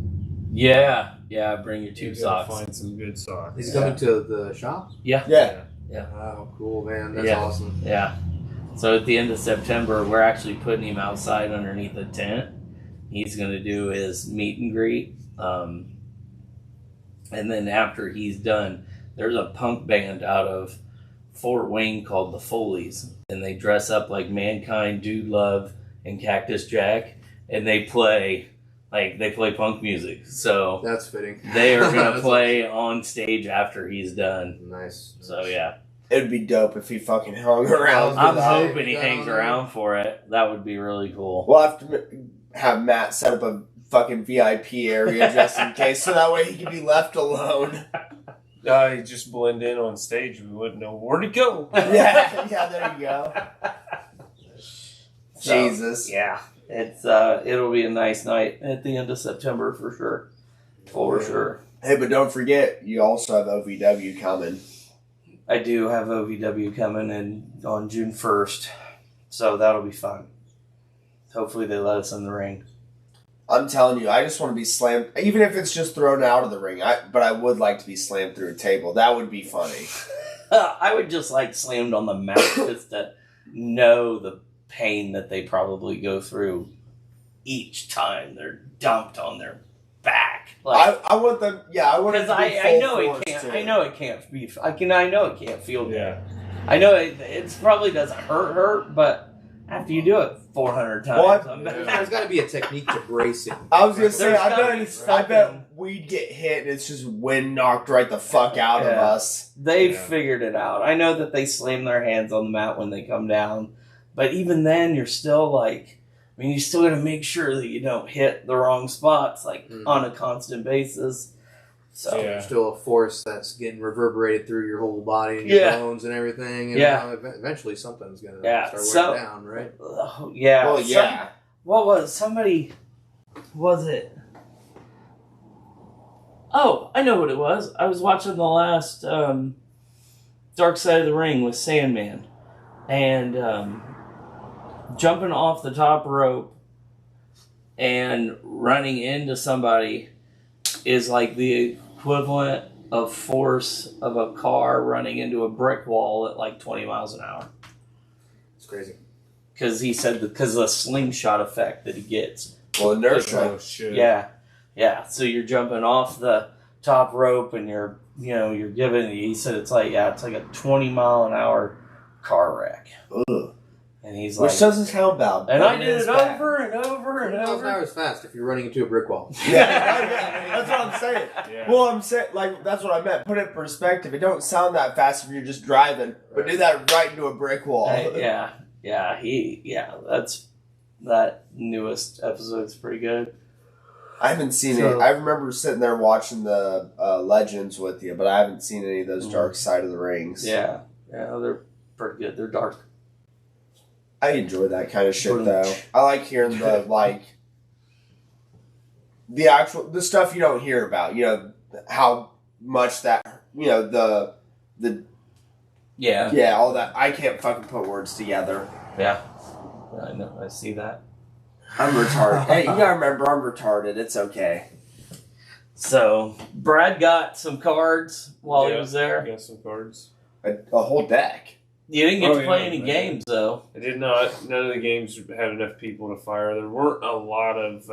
yeah. Bring your You two gotta socks. Find some good socks. He's coming to the shop. Yeah. Oh, cool, man. That's Yeah. awesome. Yeah. So at the end of September, we're actually putting him outside underneath a tent. He's going to do his meet and greet. And then after he's done, there's a punk band out of Fort Wayne called the Foleys. And they dress up like Mankind, Dude Love, and Cactus Jack. And they play punk music. So That's fitting. they are going to That's play on stage after he's done. Nice. So yeah. It'd be dope if he fucking hung around. I'm Right. hoping he hangs around for it. That would be really cool. We'll have to have Matt set up a fucking VIP area just in case, so that way he can be left alone. He'd just blend in on stage. We wouldn't know where to go. yeah, there you go. So, Jesus. Yeah, it's it'll be a nice night at the end of September for sure. For sure. Hey, but don't forget, you also have OVW coming. I do have OVW coming in on June 1st, so that'll be fun. Hopefully they let us in the ring. I'm telling you, I just want to be slammed, even if it's just thrown out of the ring. But I would like to be slammed through a table. That would be funny. I would just like slammed on the mat just to know the pain that they probably go through each time they're dumped on their back. Like, I want them. Yeah, I want them because to be I full know force, it can't. too. I know it can't be. I know it can't feel good. Yeah. I know it probably doesn't hurt, but after you do it 400 times, What? I'm There's got to be a technique to bracing. I was gonna say, There's I gotta be bet something. we'd get hit and it's just wind knocked right the fuck out of Yeah. us. They've Yeah. figured it out. I know that they slam their hands on the mat when they come down, but even then, you're still like, I mean, you still got to make sure that you don't hit the wrong spots, like, on a constant basis. So There's still a force that's getting reverberated through your whole body and your bones and everything. And eventually something's going to start wearing down, right? Yeah. Well, yeah. What was somebody? Was it? Oh, I know what it was. I was watching the last Dark Side of the Ring with Sandman, and jumping off the top rope and running into somebody is like the equivalent of force of a car running into a brick wall at like 20 miles an hour. It's crazy. Because he said because of the slingshot effect that he gets. Well, inertia. Oh, shit. Yeah. So you're jumping off the top rope and you're giving. He said it's like a 20 mile an hour car wreck. Ugh. And he's Which like, doesn't sound bad. and I did it over and over and 20 miles an hour over. is fast if you're running into a brick wall. Yeah, that's what I'm saying. Yeah. Well, I'm saying, like, that's what I meant. Put it in perspective. It don't sound that fast if you're just driving, but do that right into a brick wall. That's that newest episode's pretty good. I haven't seen it. I remember sitting there watching the Legends with you, but I haven't seen any of those Dark Side of the Rings. Yeah, they're pretty good. They're dark. I enjoy that kind of shit, though. I like hearing the stuff you don't hear about. You know, how much that, the all that. I can't fucking put words together. Yeah, I know. I see that. I'm retarded. Hey, you gotta remember, I'm retarded. It's okay. So Brad got some cards while he was I there. got some cards. A whole deck. You didn't get to play any games though. I did not. None of the games had enough people to fire. There weren't a lot of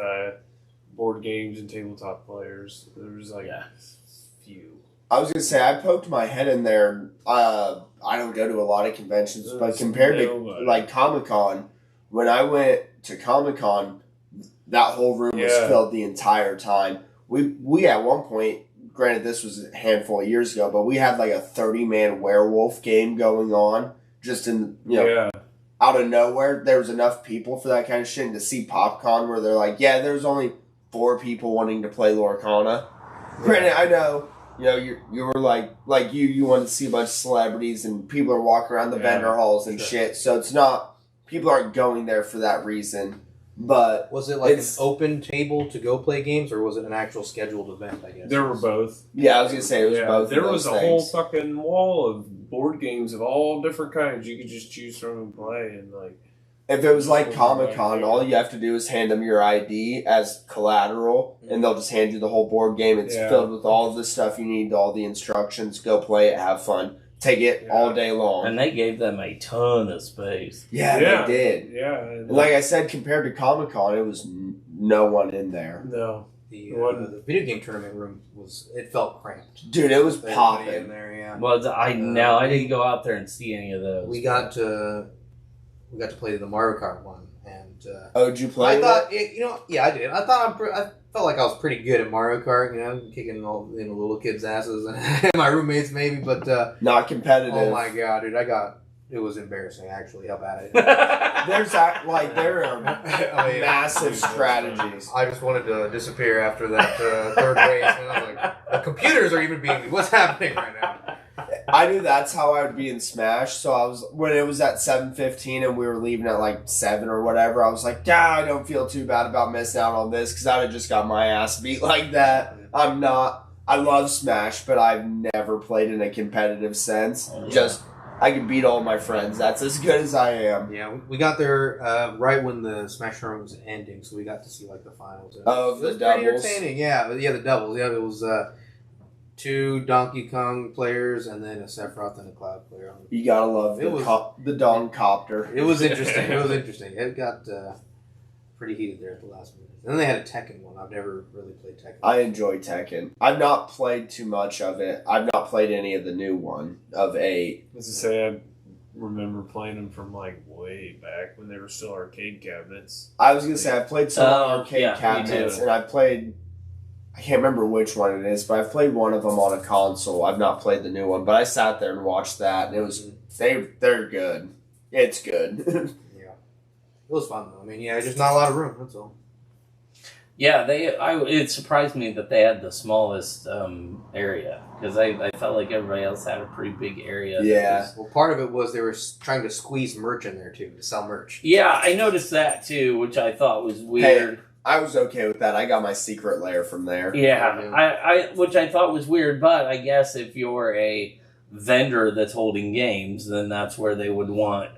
board games and tabletop players. There was like a few. I was gonna say I poked my head in there. I don't go to a lot of conventions, but compared to like Comic-Con, when I went to Comic-Con, that whole room was filled the entire time. We at one point, granted this was a handful of years ago, but we had like a 30-man werewolf game going on just in out of nowhere. There was enough people for that kind of shit, and to see Popcon where they're like, there's only 4 people wanting to play Lorcana. Granted, I know. You were like you wanted to see a bunch of celebrities and people are walking around the vendor halls and shit. So it's not, people aren't going there for that reason. But was it like an open table to go play games, or was it an actual scheduled event, I guess? There were both. Yeah, I was going to say it was both. There was a whole fucking wall of board games of all different kinds you could just choose from and play. And like, if it was like Comic-Con, all you have to do is hand them your ID as collateral, and they'll just hand you the whole board game. It's filled with all the stuff you need, all the instructions. Go play it, have fun. Take it all day long. And they gave them a ton of space. Yeah, they did. Yeah. And like I said, compared to Comic-Con, it was no one in there. No. The video game tournament room it felt cramped. Dude, it was popping in there. Well, I didn't go out there and see any of those. We got to play the Mario Kart one, and did you play? I thought I did. I thought I felt like I was pretty good at Mario Kart, kicking all the little kids' asses and my roommates maybe, but not competitive. Oh my god, dude! It was embarrassing actually how bad there are massive strategies. I just wanted to disappear after that third race, and I was like, the computers are even being. What's happening right now? I knew that's how I would be in Smash, so when it was at 7:15 and we were leaving at like 7 or whatever, I was like, I don't feel too bad about missing out on this, because I'd have just got my ass beat like that. I love Smash, but I've never played in a competitive sense. Just, I can beat all my friends. That's as good as I am. Yeah, we got there right when the Smash tournament was ending, so we got to see like the finals. Of the doubles? Pretty entertaining, the doubles. Yeah, it was 2 Donkey Kong players and then a Sephiroth and a Cloud player. You gotta love the Dong Copter. It was interesting. It got pretty heated there at the last minute. And then they had a Tekken one. I've never really played Tekken. I enjoy Tekken. I've not played too much of it. I've not played any of the new one of 8. As I say, I remember playing them from like way back when they were still arcade cabinets. I was gonna say I've played some arcade cabinets, and I've played. I can't remember which one it is, but I've played one of them on a console. I've not played the new one, but I sat there and watched that, and it was they're good. It's good. was fun though. I mean, yeah, just not a lot of room. That's all. Yeah, it surprised me that they had the smallest area because I felt like everybody else had a pretty big area. Yeah. Well, part of it was they were trying to squeeze merch in there too to sell merch. Yeah, I noticed that too, which I thought was weird. Hey, I was okay with that. I got my secret lair from there. Yeah, I which I thought was weird, but I guess if you're a vendor that's holding games, then that's where they would want,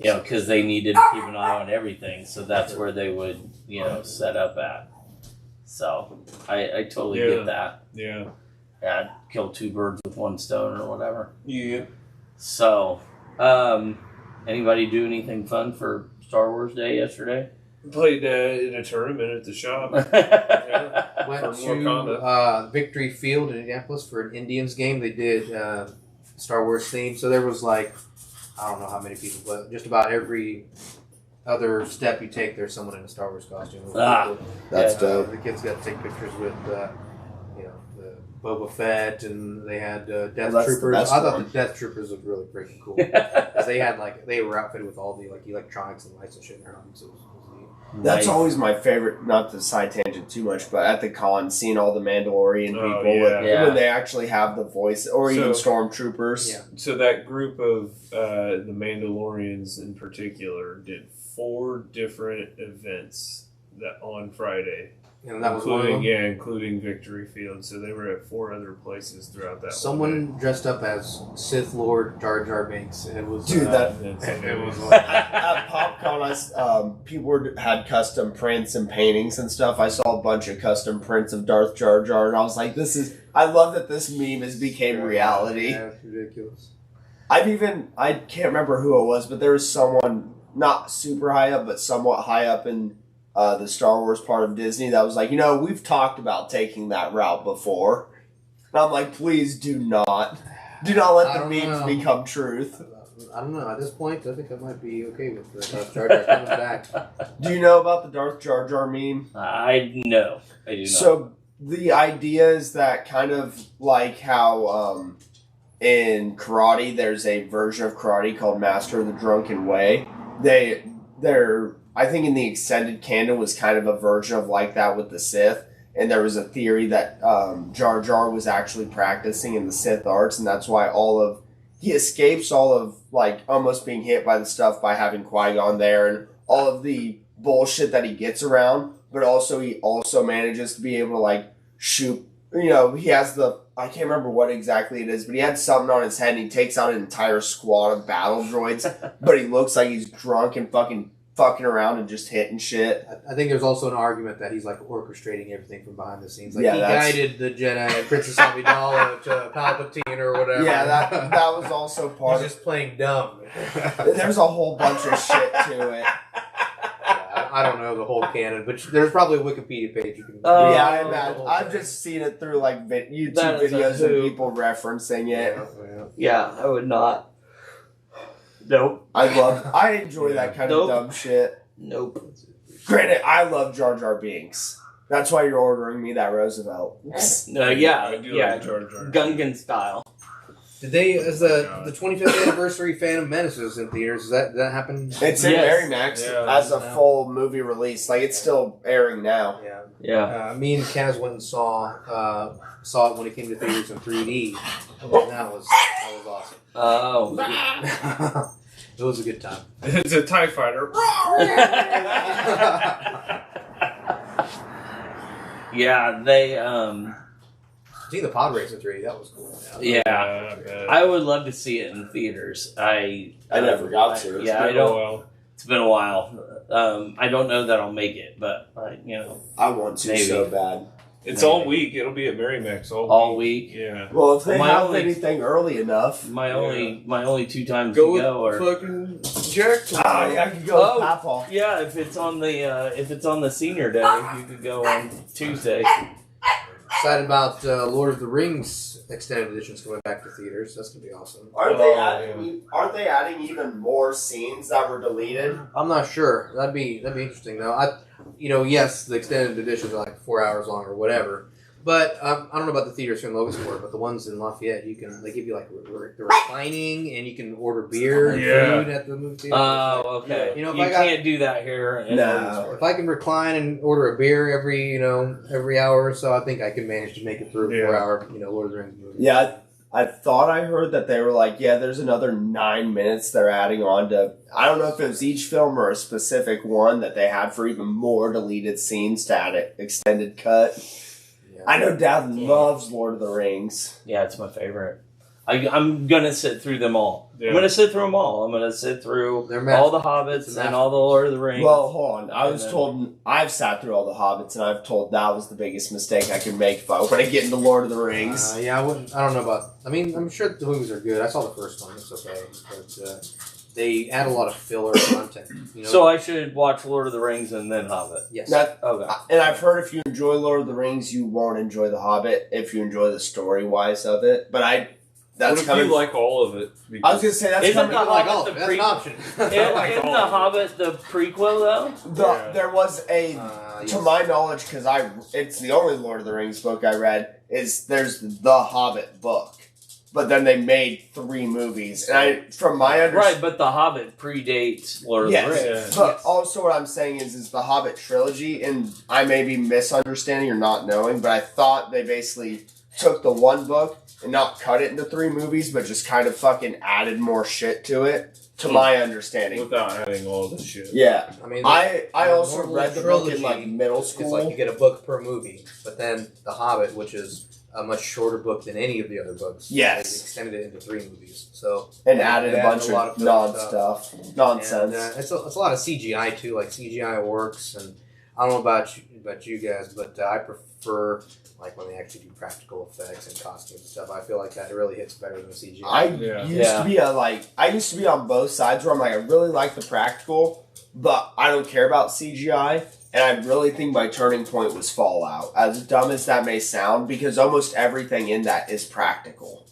because they needed to keep an eye on everything, so that's where they would, set up at. So I totally get that. Yeah. Yeah, kill two birds with one stone or whatever. Yeah. So, anybody do anything fun for Star Wars Day yesterday? Played in a tournament at the shop. Went From to Victory Field in Indianapolis for an Indians game. They did Star Wars theme, so there was I don't know how many people, but just about every other step you take, there's someone in a Star Wars costume. That's dope. The kids got to take pictures with, the Boba Fett, and they had Death Troopers. I thought the Death Troopers looked really freaking cool. 'Cause they had they were outfitted with all the electronics and lights and shit in their helmets. So it was neat. That's always my favorite, not to side tangent too much, but at the con, seeing all the Mandalorian people when they actually have the voice, or even Stormtroopers. Yeah. So that group of the Mandalorians in particular did 4 different events on Friday. And that was one of them. Including Victory Field. So they were at 4 other places throughout that. Someone dressed up as Sith Lord Jar Jar Binks. And it was Dude, it was at Popcon, people had custom prints and paintings and stuff. I saw a bunch of custom prints of Darth Jar Jar, and I was like, I love that this meme has became reality. Yeah, it's ridiculous. I can't remember who it was, but there was someone not super high up, but somewhat high up in the Star Wars part of Disney that was like, we've talked about taking that route before. And I'm like, please do not let the memes become truth. I don't know. At this point, I think I might be okay with the Darth Jar Jar coming back. Do you know about the Darth Jar Jar meme? I do not. So the idea is that kind of like how in karate, there's a version of karate called Master of the Drunken Way. I think in the extended canon was kind of a version of like that with the Sith, and there was a theory that Jar Jar was actually practicing in the Sith arts, and that's why he escapes all of almost being hit by the stuff by having Qui-Gon there, and all of the bullshit that he gets around, but also he also manages to be able to shoot. He has I can't remember what exactly it is, but he had something on his head, and he takes out an entire squad of battle droids, but he looks like he's drunk and fucking around and just hitting shit. I think there's also an argument that he's orchestrating everything from behind the scenes. He that's... guided the Jedi, Princess Amidala to Palpatine or whatever. Yeah, that was also part. He's just playing dumb. There's a whole bunch of shit to it. I don't know the whole canon, but there's probably a Wikipedia page you can. I imagine. I've just seen it through YouTube videos of people referencing it. Yeah, I would not. Nope. I enjoy that kind of dumb shit. Nope. Granted, I love Jar Jar Binks. That's why you're ordering me that Roosevelt. Yeah, I do like Jar Jar. Gungan style. Did they, as the 25th anniversary Phantom Menace is in theaters, did that happen? It's in Merrimax as a full movie release. It's still airing now. Yeah. Me and Kaz went and saw it when it came to theaters in 3D. And that was awesome. Oh. It was a good time. It's a TIE fighter. Yeah, they See the pod race in 3D. That was cool. Yeah, I would love to see it in theaters. I never got to. It's been a while. I don't know that I'll make it, but I want to so bad. It's all week. It'll be at Merrimax all week. Yeah. Well, if they have anything early enough, my only 2 times go to go are fucking Jack. I could go with Papa. Yeah, if it's on the senior day, you could go on Tuesday. Excited about Lord of the Rings extended editions coming back to theaters. That's gonna be awesome. Aren't they adding even more scenes that were deleted? I'm not sure. That'd be interesting though. Yes, the extended editions are 4 hours long or whatever, But I don't know about the theaters here in Logansport, but the ones in Lafayette, they give you like the reclining, and you can order beer and food at the movie theater. Oh, okay. You know, you can't do that here. If I can recline and order a beer every hour or so, I think I can manage to make it through a 4-hour Lord of the Rings movie. Yeah, I thought I heard that they were like, there's another 9 minutes they're adding on to. I don't know if it was each film or a specific one that they had for even more deleted scenes to add an extended cut. I know Dad loves Lord of the Rings. Yeah, it's my favorite. I'm going to sit through them all. Yeah. I'm going to sit through them all. I'm going to sit through all the Hobbits and all the Lord of the Rings. Well, hold on. I've sat through all the Hobbits, and I've told that was the biggest mistake I could make if I want to get into Lord of the Rings. I don't know about. I mean, I'm sure the movies are good. I saw the first one. It's okay, but they add a lot of filler content. So I should watch Lord of the Rings and then Hobbit. Yes. Okay. And I've heard if you enjoy Lord of the Rings, you won't enjoy the Hobbit if you enjoy the story wise of it. But what if you like all of it? I was gonna say that's Isn't coming. the Hobbit that's an option. Isn't the Hobbit the prequel though? There was to my knowledge, because it's the only Lord of the Rings book I read. There's the Hobbit book, but then they made 3 movies, and from my understanding, right? But the Hobbit predates Lord of the Rings. Yeah. But also what I'm saying is the Hobbit trilogy, and I may be misunderstanding or not knowing, but I thought they basically took the one book and not cut it into 3 movies, but just kind of fucking added more shit to it, to my understanding. Without adding all the shit. Yeah. I mean, I also read the book in like middle school. It's like you get a book per movie, but then The Hobbit, which is a much shorter book than any of the other books, they extended it into 3 movies. So and added a bunch of nonsense. And, it's a lot of CGI too, like CGI works. And I don't know about you guys, but I prefer like when they actually do practical effects and costumes and stuff. I feel like that really hits better than CGI. I used to be on both sides where I'm like, I really like the practical, but I don't care about CGI. And I really think my turning point was Fallout, as dumb as that may sound, because almost everything in that is practical.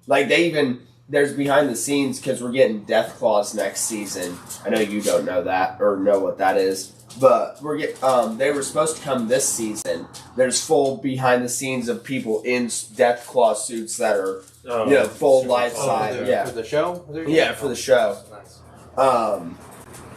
Like there's behind the scenes, because we're getting Death Claws next season. I know you don't know that or know what that is. But they were supposed to come this season. There's full behind the scenes of people in Death Claw suits that are full life size. For the show? Yeah, for the show. Nice.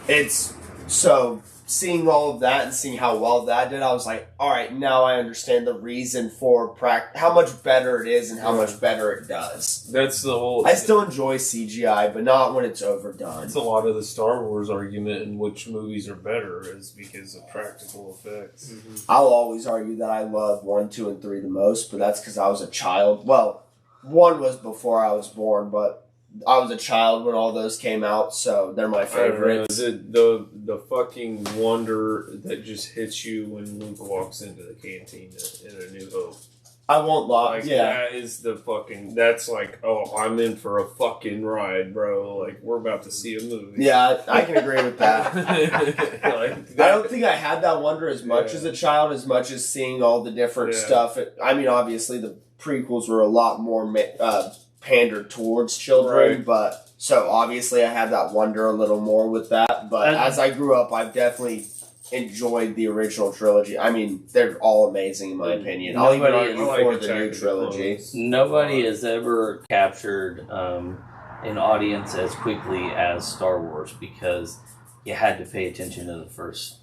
It's so seeing all of that and seeing how well that did, I was like, all right, now I understand the reason for how much better it is and how much better it does. That's the whole. I still enjoy CGI, but not when it's overdone. It's a lot of the Star Wars argument in which movies are better is because of practical effects. Mm-hmm. I'll always argue that I love 1, 2, and 3 the most, but that's because I was a child. Well, 1 was before I was born, but I was a child when all those came out, so they're my favorites. The fucking wonder that just hits you when Luke walks into the canteen in A New Hope. I won't lie. Like, that is the fucking. That's like, oh, I'm in for a fucking ride, bro. Like, we're about to see a movie. Yeah, I can agree with that. I don't think I had that wonder as much as a child, as much as seeing all the different stuff. I mean, obviously, the prequels were a lot more pandered towards children, but so obviously I had that wonder a little more with that. But as I grew up, I've definitely enjoyed the original trilogy. I mean, they're all amazing in my opinion. I'll even argue for the new trilogy. Nobody has ever captured an audience as quickly as Star Wars, because you had to pay attention to the first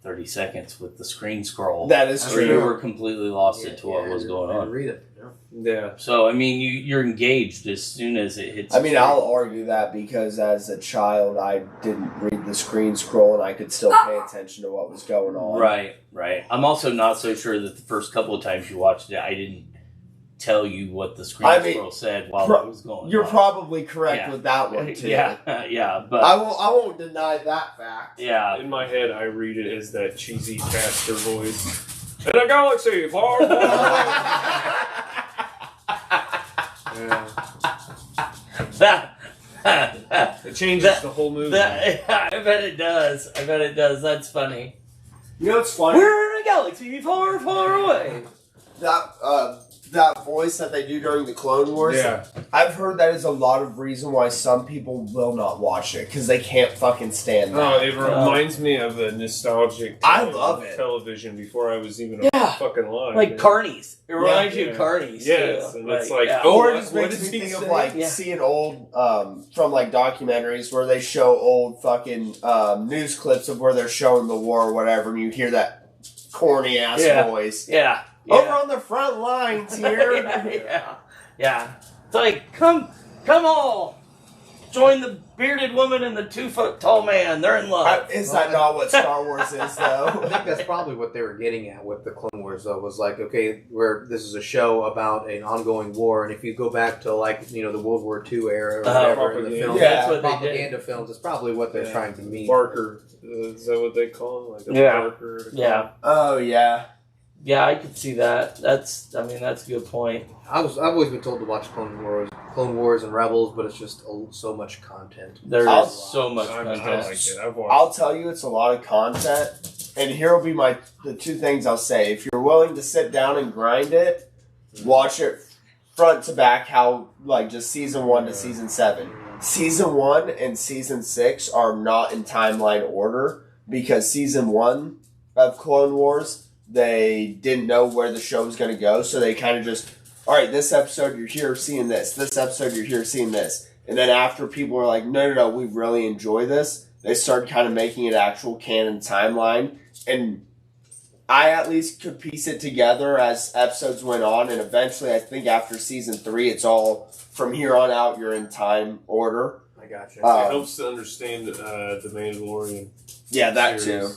30 seconds with the screen scroll. That is true. You were completely lost into what was going on. Read it. Yeah. So, I mean, you're engaged as soon as it hits. I mean, I'll argue that because as a child, I didn't read the screen scroll and I could still pay attention to what was going on. Right. I'm also not so sure that the first couple of times you watched it, I didn't tell you what the screen scroll said while it was going on. You're probably correct with that one, too. Yeah, but I won't deny that fact. Yeah. In my head, I read it as that cheesy pastor voice. In a galaxy far, far away. It changes the whole movie. I bet it does. That's funny. You know what's funny? We're in a galaxy far, far away. That that voice that they do during the Clone Wars. Yeah. I've heard that is a lot of reason why some people will not watch it because they can't fucking stand that. Oh, it reminds me of a nostalgic. I love it. Television before I was even fucking alive. Like man. Carnies. It reminds you of Carnies. Yes, too. and it's like, Or it just what makes does me he think of say? like seeing old from like documentaries where they show old fucking news clips of where they're showing the war or whatever, and you hear that corny ass voice. Yeah. Over on the front lines here. Yeah. It's like, come all. Join the bearded woman and the 2-foot tall man. They're in love. Is that not what Star Wars is, though? I think that's probably what they were getting at with the Clone Wars, though, was like, okay, where this is a show about an ongoing war, and if you go back to, like, the World War II era or whatever in the film, that's what propaganda films, it's probably what they're trying to mean. Barker. Is that what they call him? Like Barker? Yeah. Oh, yeah. Yeah, I could see that. That's a good point. I've always been told to watch Clone Wars and Rebels, but it's just so much content. There's so much content. I like it. I'll tell you, it's a lot of content, and here will be the two things I'll say. If you're willing to sit down and grind it, watch it front to back. How just season 1 to season 7. Season 1 and season 6 are not in timeline order because season 1 of Clone Wars, they didn't know where the show was going to go, so they kind of just, all right, this episode you're here seeing this. This episode you're here seeing this. And then after people were like, no, we really enjoy this, they started kind of making it actual canon timeline. And I at least could piece it together as episodes went on. And eventually, I think after season 3, it's all from here on out, you're in time order. I gotcha. It helps to understand the Mandalorian. Yeah, that series. too.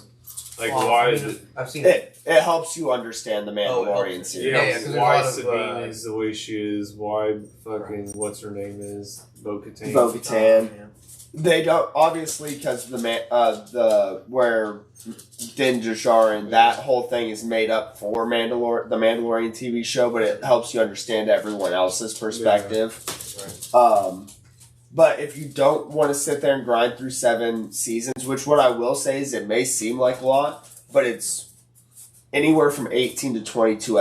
Like, why is it? I've seen it. It helps you understand the Mandalorian series. Yeah, 'cause why there's a Sabine lot of, is the way she is. Why fucking what's her name is Bo-Katan. Bo-Katan. They don't obviously because the where Din Djarin, that whole thing is made up for the Mandalorian TV show, but it helps you understand everyone else's perspective. Yeah. Right. But if you don't want to sit there and grind through 7 seasons, which what I will say is it may seem like a lot, but it's anywhere from 18 to 22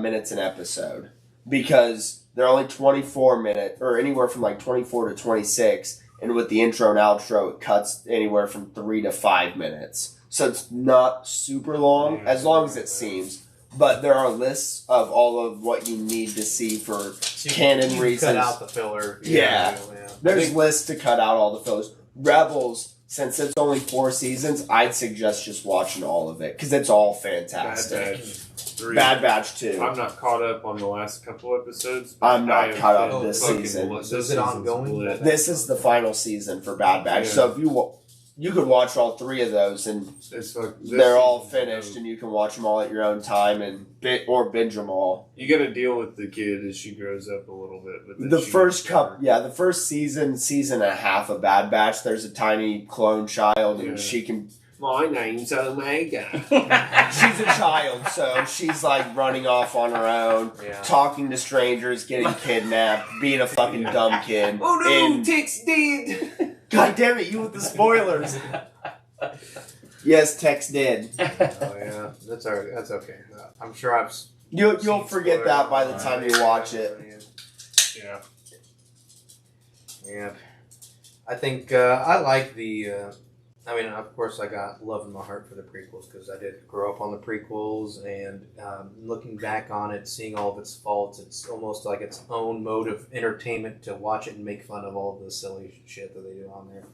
minutes an episode because they're only 24 minutes, or anywhere from 24 to 26, and with the intro and outro, it cuts anywhere from 3 to 5 minutes. So it's not super long, as long as it seems. But there are lists of all of what you need to see for canon reasons. Cut out the filler. Yeah. There's lists to cut out all the fillers. Rebels, since it's only 4 seasons, I'd suggest just watching all of it because it's all fantastic. Bad Batch 2. I'm not caught up on the last couple episodes. I'm not caught up this season. Is it ongoing? This is the final season for Bad Batch. Yeah. So if you could watch all 3 of those and they're all finished and you can watch them all at your own time or binge them all. You got to deal with the kid as she grows up a little bit. But The first season and a half of Bad Batch, there's a tiny clone child and she can... My name's Omega. She's a child, so she's running off on her own, talking to strangers, getting kidnapped, being a fucking dumb kid. Oh no, Tex did! God damn it, you with the spoilers. Yes, Tex did. Oh yeah, that's alright. That's okay. I'm sure You'll forget that by the time you watch it. Yeah. Yeah. I think I like the. Of course, I got love in my heart for the prequels because I did grow up on the prequels, and looking back on it, seeing all of its faults, it's almost like its own mode of entertainment to watch it and make fun of all the silly shit that they do on there.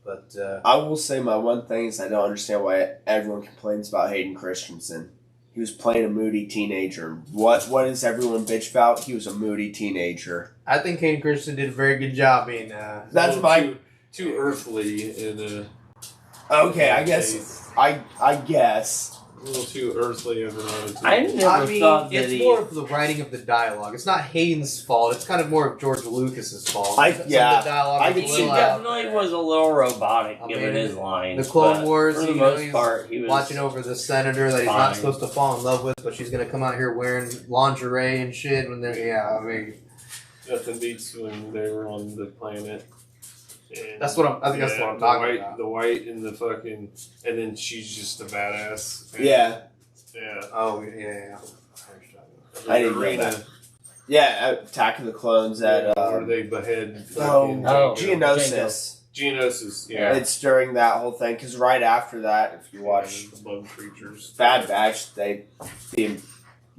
But I will say my one thing is I don't understand why everyone complains about Hayden Christensen. He was playing a moody teenager. What is everyone bitch about? He was a moody teenager. I think Hayden Christensen did a very good job being. That's my too earthly in a. Okay, I guess. I guess. A little too earthly of an attitude. I never thought that it's more of the writing of the dialogue. It's not Hayden's fault. It's kind of more of George Lucas's fault. I Some of the dialogue I was could a see He little out definitely there. was a little robotic I given mean, his lines. The Clone but Wars, for the he's most part, he was watching over the senator that he's fine. not supposed to fall in love with, but she's going to come out here wearing lingerie and shit. When they're, Nothing beats when they were on the planet. And that's what I think that's what I'm talking about. The white and the fucking, and then she's just a badass. And, Yeah. Yeah. Oh yeah. I didn't know that. Yeah, Attack of the Clones at where they behead Geonosis. Geonosis, yeah. It's during that whole thing because right after that, if you watch the bug creatures, Bad Batch, the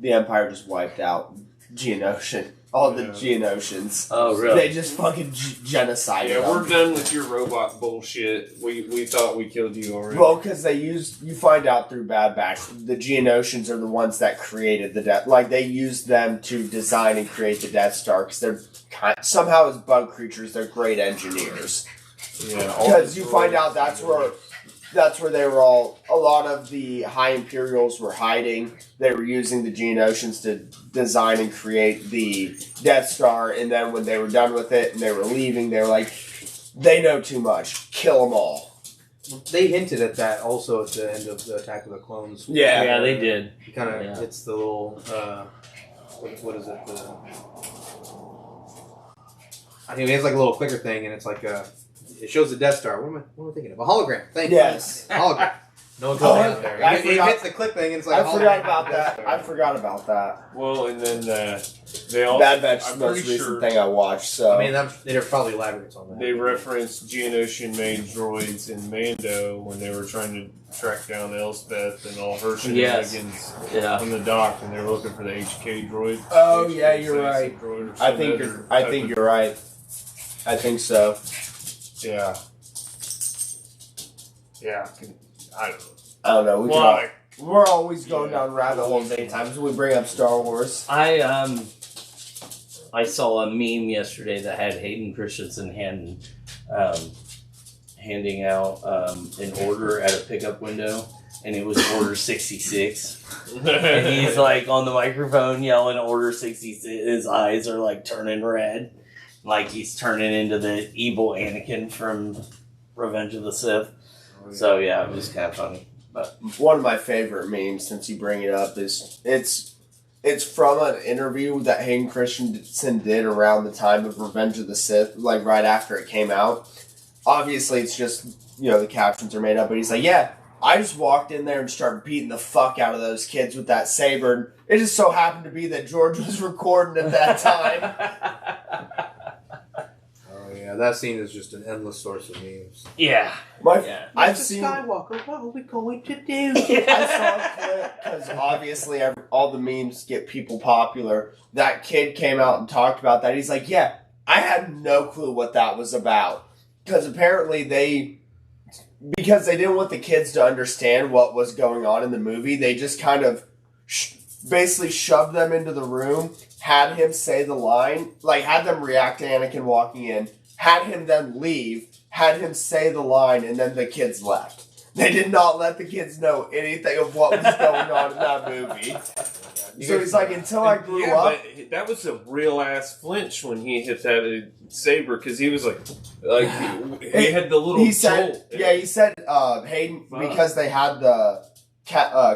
Empire just wiped out Geonosian. All the Geonosians. Oh, really? They just fucking genocided them. We're done with your robot bullshit. We thought we killed you already. Well, because you find out through Bad Batch, the Geonosians are the ones that created the Death. Like, they used them to design and create the Death Star because they're somehow as bug creatures, they're great engineers. Yeah. Because you find out that's where they were all. A lot of the High Imperials were hiding. They were using the Geonosians to design and create the Death Star, and then when they were done with it and they were leaving, they were like, they know too much. Kill them all. They hinted at that also at the end of the Attack of the Clones. Yeah, they did. He kind of hits the little, what is it? I mean, he has like a little clicker thing, and it's like it shows the Death Star. What am I thinking of? A hologram. Thank you. Yes. A hologram. No one's going out there. He hits the click thing, and it's like I forgot about that. I forgot about that. Well, and then they all. Bad Batch is the most recent thing I watched. So I mean, they're probably elaborates on that. They referenced Geonosian-made droids in Mando when they were trying to track down Elspeth and all her shenanigans on the dock, and they were looking for the HK droid. Oh HK yeah, you're right. I think you're right. I think so. Yeah. Yeah. I don't know. We're always going down rabbit holes anytime when we bring up Star Wars. I saw a meme yesterday that had Hayden Christensen handing out an order at a pickup window, and it was order 66. And he's like on the microphone yelling order 66. His eyes are like turning red, like he's turning into the evil Anakin from Revenge of the Sith. So yeah, it was kind of funny. But one of my favorite memes, since you bring it up, is it's from an interview that Hayden Christensen did around the time of Revenge of the Sith, like right after it came out. Obviously, it's just the captions are made up, but he's like, "Yeah, I just walked in there and started beating the fuck out of those kids with that saber. And it just so happened to be that George was recording at that time." Yeah, that scene is just an endless source of memes. Yeah. I've seen Skywalker. What are we going to do? I saw a clip because obviously all the memes get people popular. That kid came out and talked about that. He's like, "Yeah, I had no clue what that was about." Because apparently because they didn't want the kids to understand what was going on in the movie, they just kind of basically shoved them into the room, had him say the line, like had them react to Anakin walking in, had him then leave, had him say the line, and then the kids left. They did not let the kids know anything of what was going on in that movie. So he's like, until I grew up... But that was a real-ass flinch when he hit that saber, because he was like he had the little he said, he said, Hayden, because they had the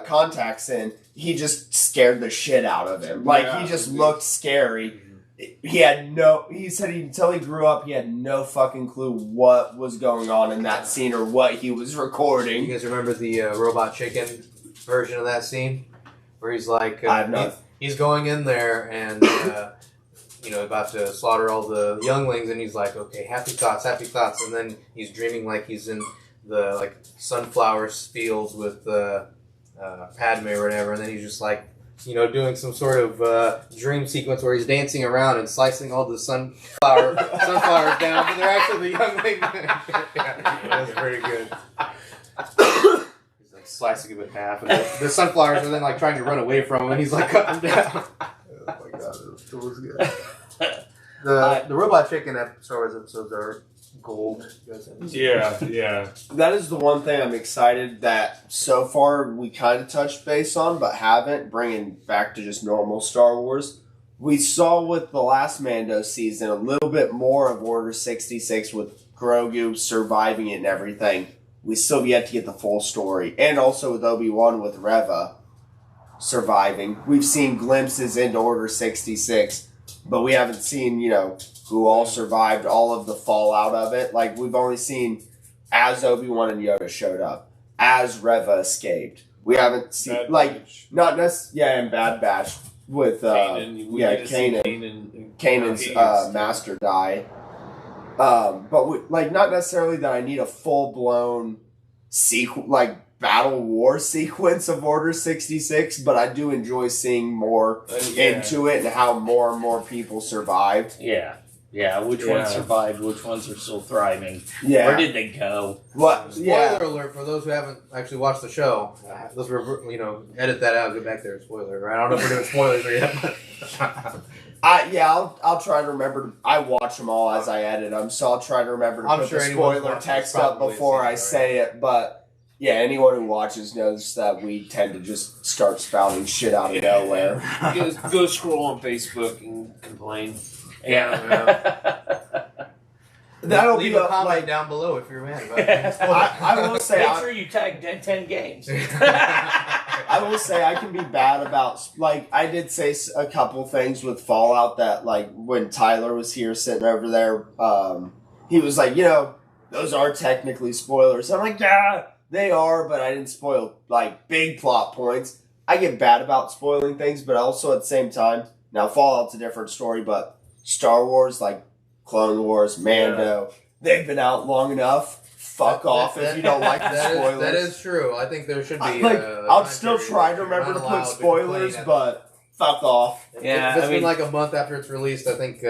contacts in, he just scared the shit out of him. He just looked scary. He said until he grew up, he had no fucking clue what was going on in that scene or what he was recording. You guys remember the Robot Chicken version of that scene? Where he's like, he's going in there and, about to slaughter all the younglings, and he's like, okay, happy thoughts, and then he's dreaming like he's in the, sunflower fields with Padme or whatever, and then he's just like, doing some sort of dream sequence where he's dancing around and slicing all the sunflowers down, but they're actually the younglings. That was pretty good. He's like slicing them in half, and the sunflowers are then trying to run away from him, and he's like cutting them down. Oh my god, it was good. The Robot Chicken Star Wars episodes are gold. Yeah. That is the one thing I'm excited that so far we kind of touched base on, but haven't, bringing back to just normal Star Wars. We saw with the last Mando season a little bit more of Order 66 with Grogu surviving it and everything. We still have yet to get the full story. And also with Obi-Wan with Reva surviving. We've seen glimpses into Order 66, but we haven't seen, who all survived all of the fallout of it. We've only seen as Obi-Wan and Yoda showed up, as Reva escaped. We haven't seen, and Bad Batch. with Kanan's master die. But not necessarily that I need a full blown battle war sequence of Order 66, but I do enjoy seeing more into it and how more and more people survived. Yeah, which ones survived, which ones are still thriving. Yeah. Where did they go? Spoiler alert for those who haven't actually watched the show. Let's edit that out. Get back there. Spoiler, right? I don't know if we're doing spoilers yet. I'll try to remember. I watch them all as I edit them, so I'll try to remember to put the spoiler text up before I say it. But yeah, anyone who watches knows that we tend to just start spouting shit out of nowhere. Go scroll on Facebook and complain. That'll leave a comment down below if you're mad about it. I will say, make sure you tag 10 games. I will say I can be bad about I did say a couple things with Fallout that when Tyler was here sitting over there, he was like, those are technically spoilers. I'm like, yeah, they are, but I didn't spoil big plot points. I get bad about spoiling things, but also at the same time, now Fallout's a different story, but Star Wars, Clone Wars, Mando, they've been out long enough. Fuck off if you don't like the spoilers. That is true. I think there should be. I'll still try to remember to put spoilers, but fuck off. Yeah, if it's been a month after it's released, I think,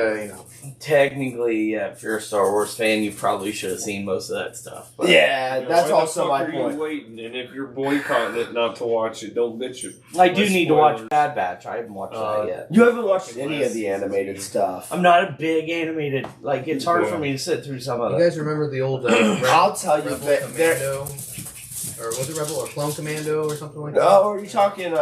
Technically, if you're a Star Wars fan, you probably should have seen most of that stuff. But, that's also my point. Why are you waiting? And if you're boycotting it not to watch it, don't bitch it. I do need to watch Bad Batch. I haven't watched that yet. You haven't watched any of the animated stuff. I'm not a big animated. It's hard for me to sit through some of it. You guys remember the old I'll tell you Rebel Commando? Or was it Rebel or Clone Commando or something like that? Oh, are you talking,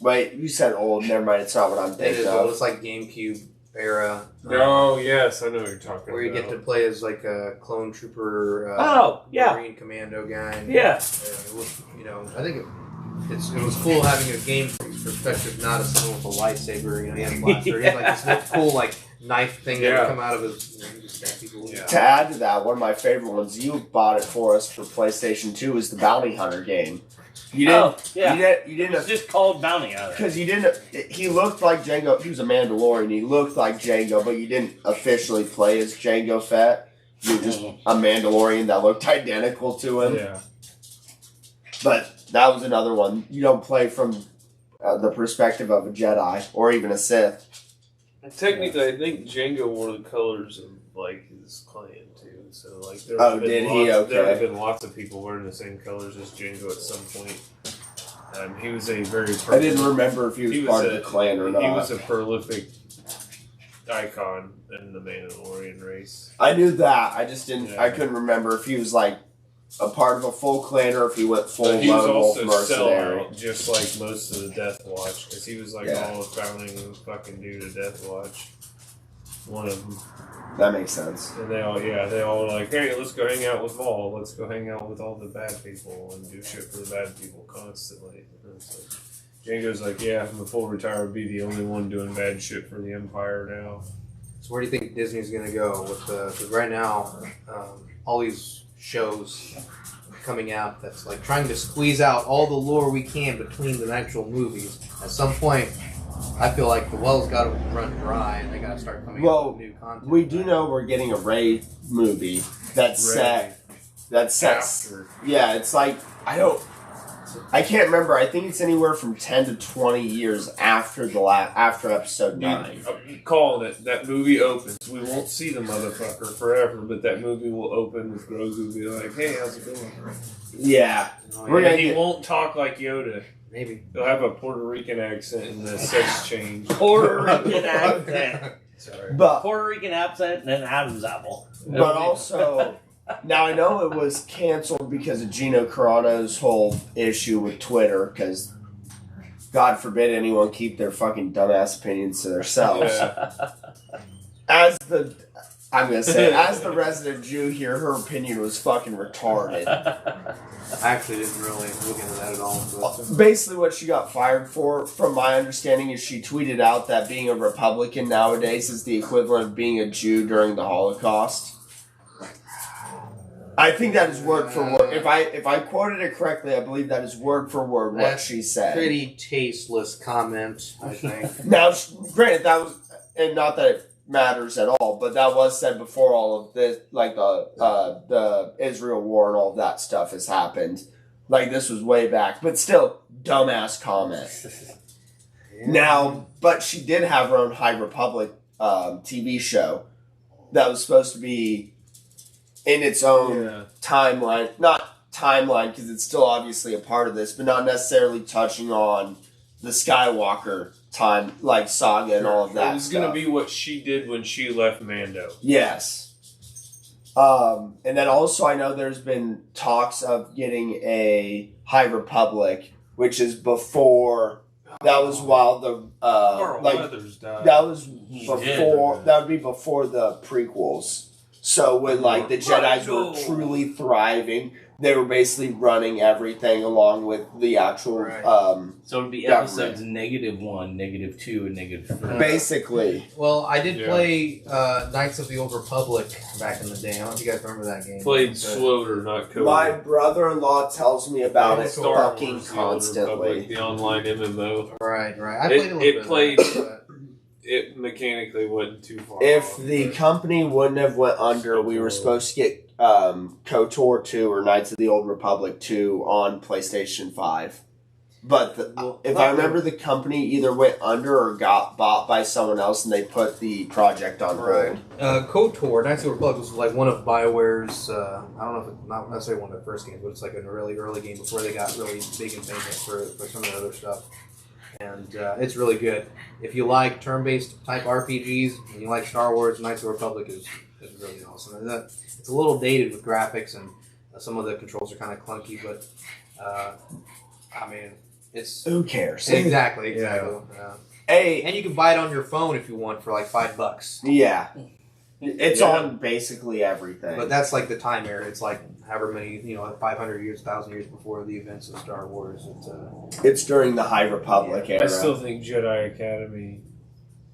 wait, you said old. Never mind. It's not what I'm thinking of. It's GameCube era. Oh, yes. I know what you're talking about. Where you get to play as a clone trooper Marine commando guy. Yeah. I think it was cool having a game from perspective, not as someone with a lightsaber. He had a blaster. He had this cool knife thing that would come out of his. To add to that, one of my favorite ones, you bought it for us for PlayStation 2, is the Bounty Hunter game. You didn't. You didn't. It's just called Bounty Hunter. Because you didn't. He looked like Jango. He was a Mandalorian. He looked like Jango, but you didn't officially play as Jango Fett. You were just a Mandalorian that looked identical to him. Yeah. But that was another one. You don't play from the perspective of a Jedi or even a Sith. Technically, I think Jango wore the colors of his clan too. So there have been lots of people wearing the same colors as Jango at some point. He was a very. I didn't remember if he was part of the clan or not. He was a prolific icon in the Mandalorian race. I knew that. I just didn't. Yeah. I couldn't remember if he was a part of a full clan or if he went full lone wolf mercenary. Just like most of the Death Watch, because he was all the founding fucking dude of Death Watch. One of them. That makes sense. And they all were like, hey, let's go hang out with Maul. Let's go hang out with all the bad people and do shit for the bad people constantly. And it's Jango's I'm before retire, be the only one doing bad shit for the Empire now. So where do you think Disney's going to go with because right now, all these shows coming out that's trying to squeeze out all the lore we can between the actual movies. At some point, I feel like the well's got to run dry and they got to start coming out with new content. We do know we're getting a Rey movie that's set. After. Yeah, it's I can't remember. I think it's anywhere from 10 to 20 years after after episode 9. I'm calling it. That movie opens. We won't see the motherfucker forever, but that movie will open with Grogu be like, "Hey, how's it going?" Yeah. He won't talk like Yoda. Maybe he'll have a Puerto Rican accent and the sex change. Puerto Rican accent. Sorry. Puerto Rican accent and then Adam's apple. But also. Now, I know it was canceled because of Gino Carano's whole issue with Twitter, because God forbid anyone keep their fucking dumbass opinions to themselves. Yeah. As the resident Jew here, her opinion was fucking retarded. I actually didn't really look into that at all. But. Basically, what she got fired for, from my understanding, is she tweeted out that being a Republican nowadays is the equivalent of being a Jew during the Holocaust. I think that is word for word. If I quoted it correctly, I believe that is word for word what she said. Pretty tasteless comment, I think. Now, granted, that was, and not that it matters at all, but that was said before all of this, like the Israel war and all of that stuff has happened. Like, this was way back, but still, dumbass comment. Yeah. Now, but she did have her own High Republic TV show that was supposed to be in its own timeline. Not timeline, because it's still obviously a part of this, but not necessarily touching on the Skywalker time, like saga and all of that. It was going to be what she did when she left Mando. Yes. And then also I know there's been talks of getting a High Republic, which is before. That was while the Carl Weathers died. that was before. That would be before the prequels. So when like the Jedi's were truly thriving, they were basically running everything along with the actual. So it would be episodes -1, -2, and -3. Basically. Well, I did play Knights of the Old Republic back in the day. I don't know if you guys remember that game. Played Sloater, not Cody. My brother-in-law tells me about it Star fucking Wars, the Old constantly. Republic, the online MMO. Right. I played a little bit of that. It mechanically wasn't too far If off. the company wouldn't have went under, we were supposed to get KOTOR 2 or Knights of the Old Republic 2 on PlayStation 5. But if I remember, the company either went under or got bought by someone else, and they put the project on hold. KOTOR, Knights of the Republic, was like one of BioWare's, I don't know if it's not necessarily one of their first games, but it's like a really early game before they got really big and famous for some of the other stuff. And it's really good. If you like turn-based type RPGs, and you like Star Wars, Knights of the Republic is really awesome. And it's a little dated with graphics, and some of the controls are kind of clunky, but I mean, it's... Who cares? Exactly. Hey, And you can buy it on your phone if you want for like $5. yeah. It's on basically everything. But that's like the time era. It's like however many, 500 years, 1,000 years before the events of Star Wars. It's during the High Republic era. I still think Jedi Academy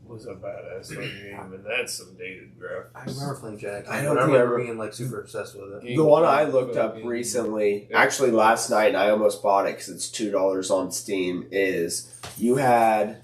was a badass game, and that's some dated graphics. I remember playing Jedi. I don't remember being like super obsessed with it. The one I looked up recently, actually last night, and I almost bought it because it's $2 on Steam, is you had...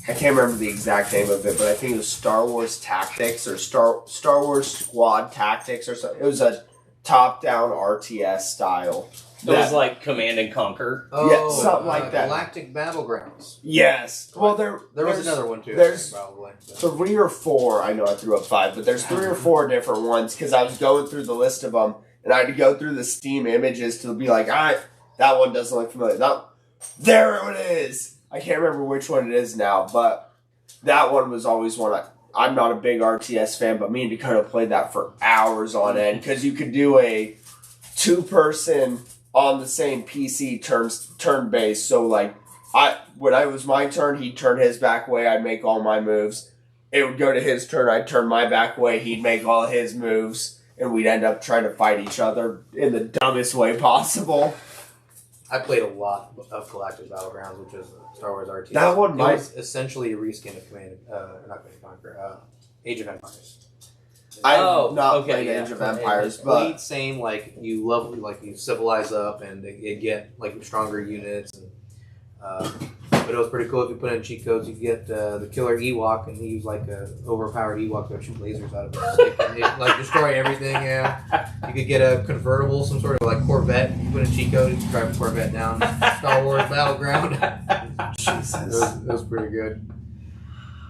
I can't remember the exact name of it, but I think it was Star Wars Tactics or Star Wars Squad Tactics or something. It was a top-down RTS style. It was like Command and Conquer. Oh, yeah, something like that. Galactic Battlegrounds. Yes. Well, there was another one too. There's probably 3 or 4. I know I threw up 5, but there's 3 or 4 different ones because I was going through the list of them, and I had to go through the Steam images to be like, that one doesn't look familiar. There it is. I can't remember which one it is now, but that one was always one. I'm not a big RTS fan, but me and Dakota played that for hours on end because you could do a 2-person on the same PC turn-based. So like, when it was my turn, he'd turn his back way. I'd make all my moves. It would go to his turn. I'd turn my back way. He'd make all his moves, and we'd end up trying to fight each other in the dumbest way possible. I played a lot of Galactic Battlegrounds, which is Star Wars RTS. That one was essentially a reskin of Age of Empires. I've not played Age of Empires, but same. Like you level, like you civilize up, and you get like stronger units. And, but it was pretty cool if you put in cheat codes. You get the killer Ewok, and he used like a overpowered Ewok that would shoot lasers out of his stick, and it, like destroy everything. Yeah, you could get a convertible, some sort of like Corvette. You put in cheat code, you can drive a Corvette down Star Wars Battleground. Jesus, it was pretty good.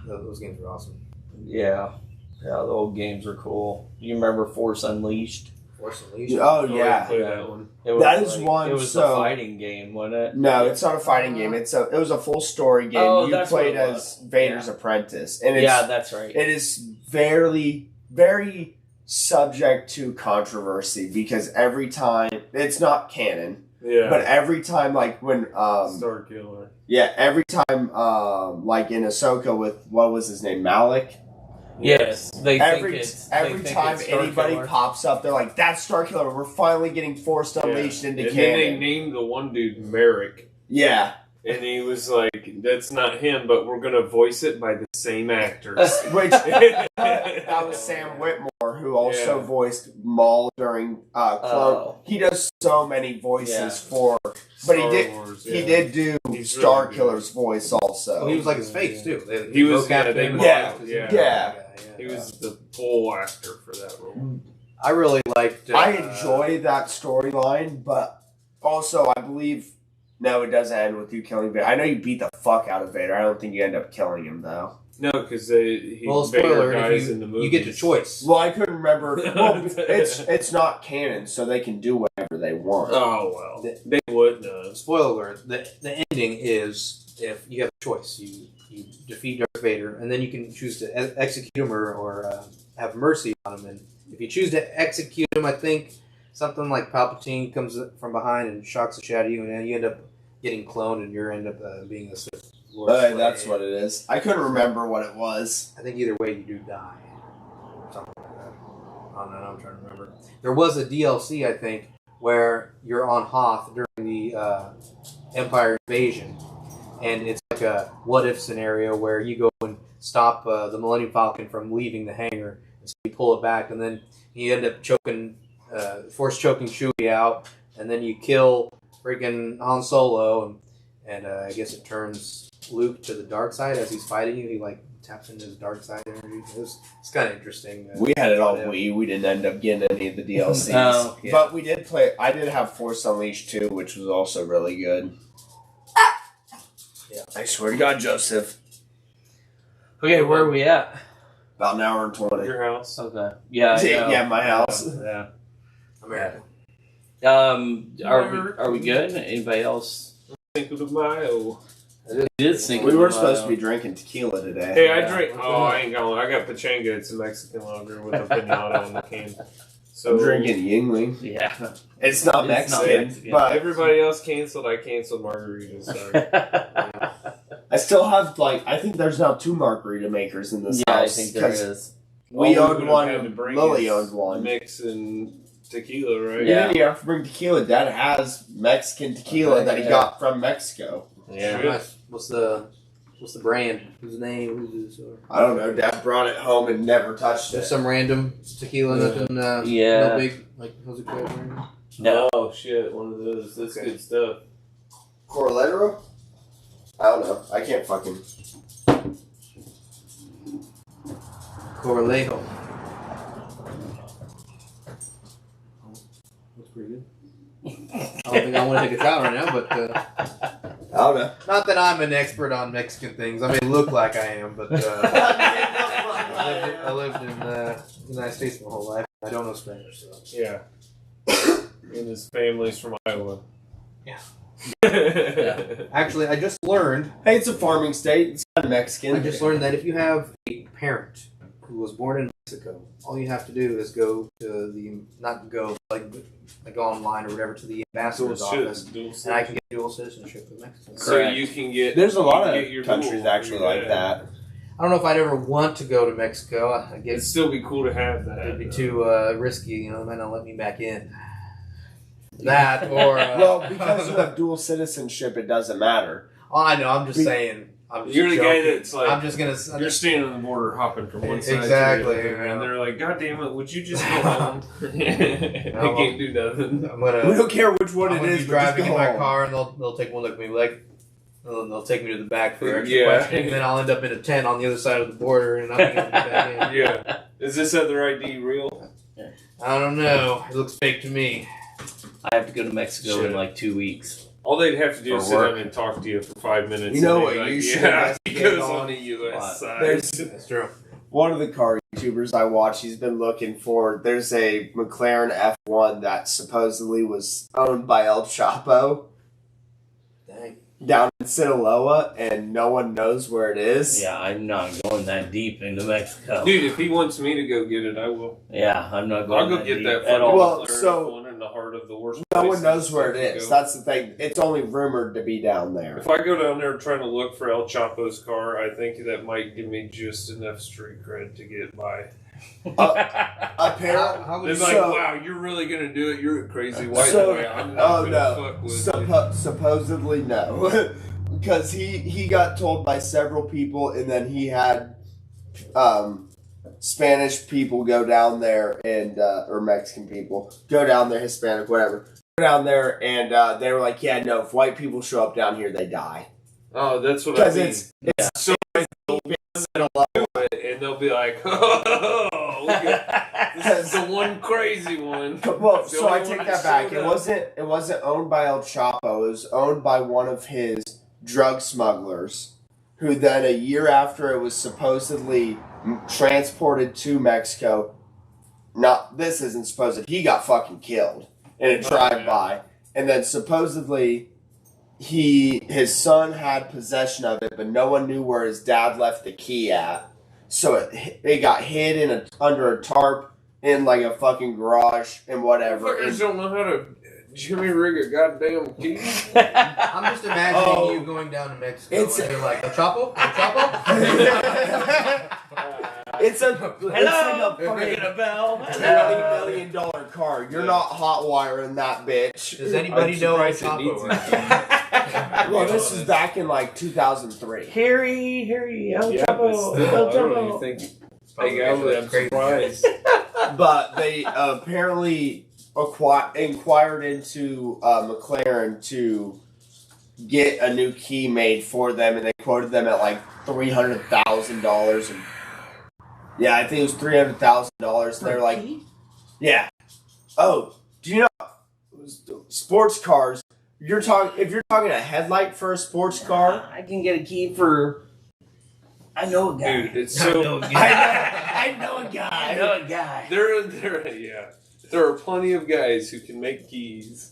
Those games were awesome. Yeah, the old games are cool. You remember Force Unleashed? Force Unleashed. Oh yeah, that one. That is one. It was a fighting game, wasn't it? No, it's not a fighting game. It was a full story game. Oh, you played as Vader's apprentice, and that's right. It is very, very subject to controversy because every time it's not canon. Yeah. But every time, like when Star Killer. Yeah, every time, like in Ahsoka with what was his name, Malik. Yes, every time anybody pops up, they're like, "That's Starkiller. We're finally getting Force Unleashed into canon." And then they named the one dude Merrick. Yeah, and he was like, "That's not him, but we're gonna voice it by the same actors. Which that was Sam Whitmore, who also voiced Maul during Clone. Oh. He does so many voices for, but Star he Wars, did do He's Star really Killer's voice also. Oh, he was like his face too. He was Yeah. He was the full actor for that role. I really liked. I enjoy that storyline, but also I believe no, it doesn't end with you killing Vader. I know you beat the fuck out of Vader. I don't think you end up killing him though. No, because Well, Vader spoiler: dies if in the movie. you get to choice. Well, I couldn't remember. Well, it's not canon, so they can do whatever they want. Oh well, they wouldn't. Spoiler alert: the ending is if you have a choice, you defeat Darth Vader, and then you can choose to execute him or have mercy on him. And if you choose to execute him, I think something like Palpatine comes from behind and shocks the shit out of you, and then you end up getting cloned, and you end up being a Sith Lord. That's what it is. I couldn't remember what it was. I think either way you do die. Something like that. I don't know. I'm trying to remember. There was a DLC, I think, where you're on Hoth during the Empire invasion, and it's like a what-if scenario where you go and stop the Millennium Falcon from leaving the hangar, and so you pull it back, and then you end up force choking Chewie out, and then you kill freaking Han Solo, and I guess it turns Luke to the dark side as he's fighting you. He like taps into his dark side energy. It's kind of interesting. We had it on Wii. We didn't end up getting any of the DLCs. No. Yeah. But we did play. I did have Force Unleashed 2, which was also really good. Yeah. I swear to God, Joseph. Okay, where are we at? About an hour and 20. Your house. Okay. Yeah. I know. Yeah, my house. Yeah. America. Are we good? Anybody else? Cinco de Mayo. It is Cinco We de were Mayo. supposed to be drinking tequila today. Hey, I drink. Oh, I ain't going. I got Pachanga. It's a Mexican lager with a pinata on the can. So I'm drinking Yingling. Yeah. It's not It's not Mexican, Mexican. but everybody else canceled. I canceled margaritas. Sorry. I still have, I think there's now 2 margarita makers in this Yeah, I house. think there 'cause is. We All owned would've one, had to bring Lily is owned one. Mix and tequila, right? You didn't even have to bring tequila. Dad has Mexican tequila that he got from Mexico. Yeah. Nice. What's the brand? Whose name? Who's this? I don't know. Dad brought it home and never touched Just it. some random tequila, nothing. Yeah. No big. How's it called? Brand? No. Oh shit, one of those. That's good stuff. Corletero? I don't know. I can't fucking. Corlejo. That's pretty good. I don't think I want to take a shot right now, but I don't know. not that I'm an expert on Mexican things. I may look like I am, but I lived in the United States my whole life. I don't know Spanish, so Yeah. And his family's from Iowa. Yeah. Yeah. actually, I just learned. Hey, it's a farming state. It's kind of Mexican. I just learned that if you have a parent who was born in Mexico, all you have to do is go to go online or whatever to the ambassador's office, and I can get dual citizenship with Mexico. So you can get. There's a lot you can get your of countries dual, actually like that. I don't know if I'd ever want to go to Mexico. I It'd guess still be cool to have that. it'd be too risky. They might not let me back in. That or Well, because you have dual citizenship, it doesn't matter. oh, I know. I'm just saying. I'm just You're the guy joking. that's like. I'm just gonna. You're standing on the border hopping from one side Exactly, to the other, yeah. and they're like, "God damn it, would you just go home?" They well, can't do nothing. I'm gonna. We don't care which one I'm it gonna is. be but just driving go in my home. car, and they'll take one look at me like. They'll take me to the back for extra Yeah. questioning, and then I'll end up in a tent on the other side of the border, and I'll be able to get back in. Yeah. Is this other ID real? I don't know. It looks fake to me. I have to go to Mexico Shit. in like 2 weeks. All they'd have to do For is sit work. down and talk to you for 5 minutes. You know and what they'd be you like, should Yeah, he investigate goes on? on the U.S. What? side. That's true. One of the car YouTubers I watch, he's been looking for. There's a McLaren F1 that supposedly was owned by El Chapo Dang. down in Sinaloa, and no one knows where it is. Yeah, I'm not going that deep into Mexico. Dude, if he wants me to go get it, I will. Yeah, I'm not I'll going go that get deep that at all. Well, McLaren so- one in the heart of the worst No one places knows where it to is. go. That's the thing. It's only rumored to be down there. If I go down there trying to look for El Chapo's car, I think that might give me just enough street cred to get by. Apparently, How would They're you, like, So- wow, you're really going to do it? You're a crazy white So- boy. I'm not oh going to no. fuck with you. Supposedly no. because he got told by several people, and then he had Spanish people go down there and or Mexican people go down there, Hispanic, whatever, go down there, and they were like, yeah, no, if white people show up down here, they die. Oh, that's what I mean. Because it's so and they'll be like, oh, look at, this is the one crazy one. Well, so I take that back. It wasn't owned by El Chapo. It was owned by one of his drug smugglers, who then a year after it was supposedly transported to Mexico, this isn't supposed, he got fucking killed in a drive-by, and then supposedly his son had possession of it, but no one knew where his dad left the key at. So it got hid under a tarp in like a fucking garage and whatever. Fuckers don't know how to Jimmy rig a goddamn key. I'm just imagining you going down to Mexico and you're like, El Chapo? El Chapo? It's a Hello, fucking a bell. $20 million car. You're not hot wiring that bitch. Does anybody know El Chapo? Well, this is back in like 2003. Harry, El Yeah, Chapo, but still, El I don't Chapo. even think. I'm surprised. But they apparently inquired into McLaren to get a new key made for them, and they quoted them at like $300,000. And yeah, I think it was $300,000. They're like, yeah. Oh, do you know sports cars? If you're talking a headlight for a sports car, I can get a key for. I know a guy. Dude, it's so. I know a guy. There are plenty of guys who can make keys.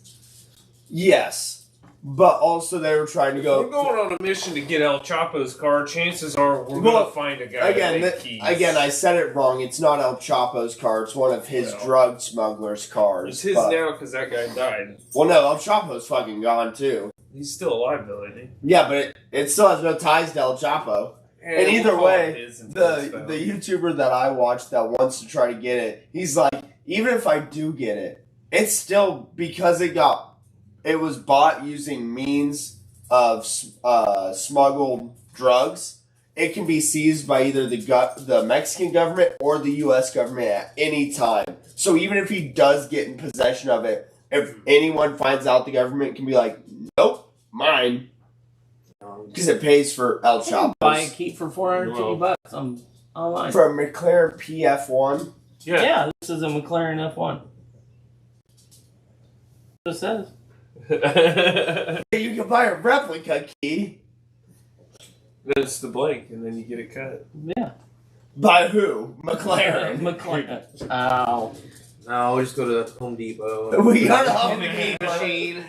Yes, but also they were trying to If go. we're going on a mission to get El Chapo's car. Chances are we're going to find a guy to make keys. Again, I said it wrong. It's not El Chapo's car. It's one of his drug smugglers' cars. It's his now because that guy died. Well, no, El Chapo's fucking gone too. He's still alive though, isn't he? Yeah, but it still has no ties to El Chapo. And either way, the the YouTuber that I watch that wants to try to get it, he's like, even if I do get it, it's still because it was bought using means of smuggled drugs. It can be seized by either the Mexican government or the U.S. government at any time. So even if he does get in possession of it, if anyone finds out, the government can be like, nope, mine. Because it pays for El Chapo. Buy a key for $450 online. For a McLaren PF1. Yeah, this is a McLaren F1. It says. You can buy a replica key. That's the blank, and then you get it cut. Yeah. By who? McLaren. McLaren. Ow. No, we'll just go to Home Depot. We got a Home key machine.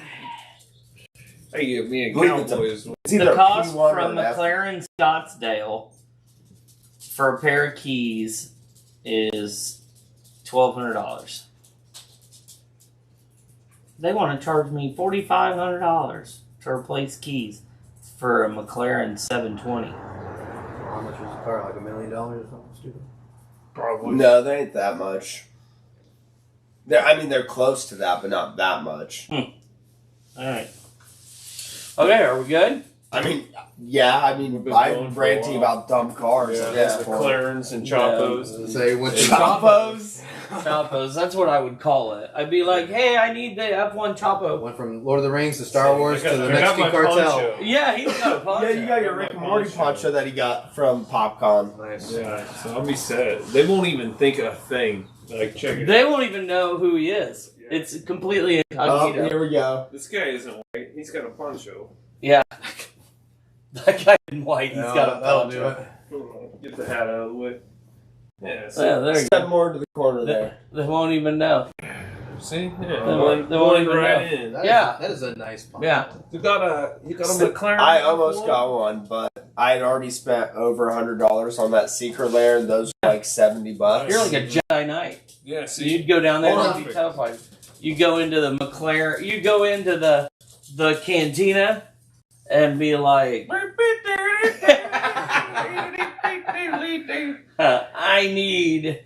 Hey, me and Look at Cowboys. It's either The a cost P1 or from an F. McLaren Scottsdale for a pair of keys is $1,200. They want to charge me $4,500 to replace keys for a McLaren 720. How much was the car? Like $1 million or something stupid? Probably. No, they ain't that much. They're close to that, but not that much. All right. Okay, are we good? I'm going for a ranting while. about dumb cars. Yeah, at this the point. McLarens and Chapos. Say what Chapos. Chapos, that's what I would call it. I'd be like, hey, I need the F1 Chapo. Went from Lord of the Rings to Star Wars to the I got Mexican my cartel. poncho. Yeah, he's got a poncho. Yeah, you got your Rick and Morty poncho that he got from Popcon. Nice. Yeah, so I'll be set. They won't even think a thing. Like, check it. They won't even know who he is. Yeah. It's completely Oh, incognito. here we go. This guy isn't white. He's got a poncho. Yeah. That guy in white, he's No, got a that'll poncho. do it. Get the hat out of the way. Yeah, Yeah, there you Step go. more to the corner there. They won't even know. see? Yeah. They won't even right know. in. That is a nice poncho. Yeah. You got a McLaren? I almost got one, but I had already spent over $100 on that secret layer, and those were like $70. You're like a Jedi Knight. Yeah, So see? you'd go down there Hold and on. be terrified. You go into the McLaren, you go into the cantina and be like, I need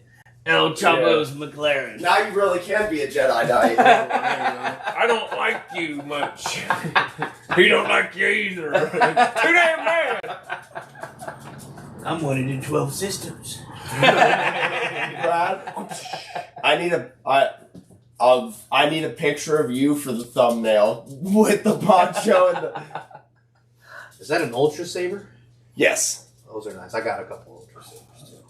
El Chapo's McLaren. Now you really can be a Jedi Knight. I don't like you much. He don't like you either. Too damn bad. I'm one of the 12 systems. Brad, I need a picture of you for the thumbnail with the poncho and the. Is that an Ultra Saber? Yes. Those are nice. I got a couple Ultra Sabers too.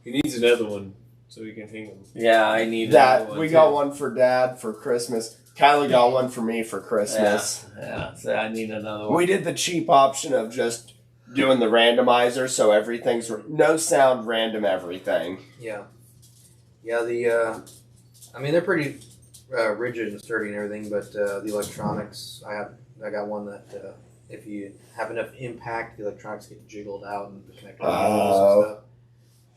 He needs another one so he can hang them. Yeah, I need That one we too. got one for Dad for Christmas. Kylie got one for me for Christmas. Yeah, so I need another one. We did the cheap option of just doing the randomizer, so everything's no sound, random everything. Yeah. Yeah, I mean, they're pretty rigid and sturdy and everything, but the electronics, I got one that if you have enough impact, the electronics get jiggled out and the connector and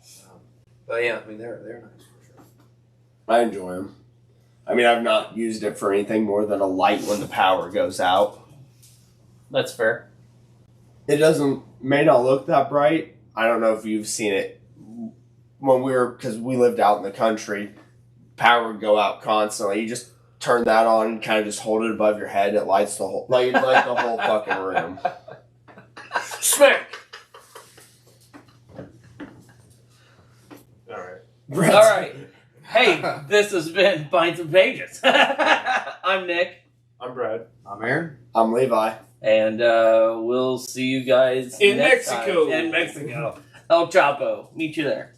stuff. But yeah, I mean, they're nice for sure. I enjoy them. I mean, I've not used it for anything more than a light when the power goes out. That's fair. It may not look that bright. I don't know if you've seen it when because we lived out in the country. Power would go out constantly. You just turn that on and kind of just hold it above your head. It lights the whole the whole fucking room. Smack! Alright. All right. Hey, this has been Pints and Pages. I'm Nick. I'm Brad. I'm Aaron. I'm Levi. And we'll see you guys In next Mexico. time. In Mexico. El Chapo. Meet you there.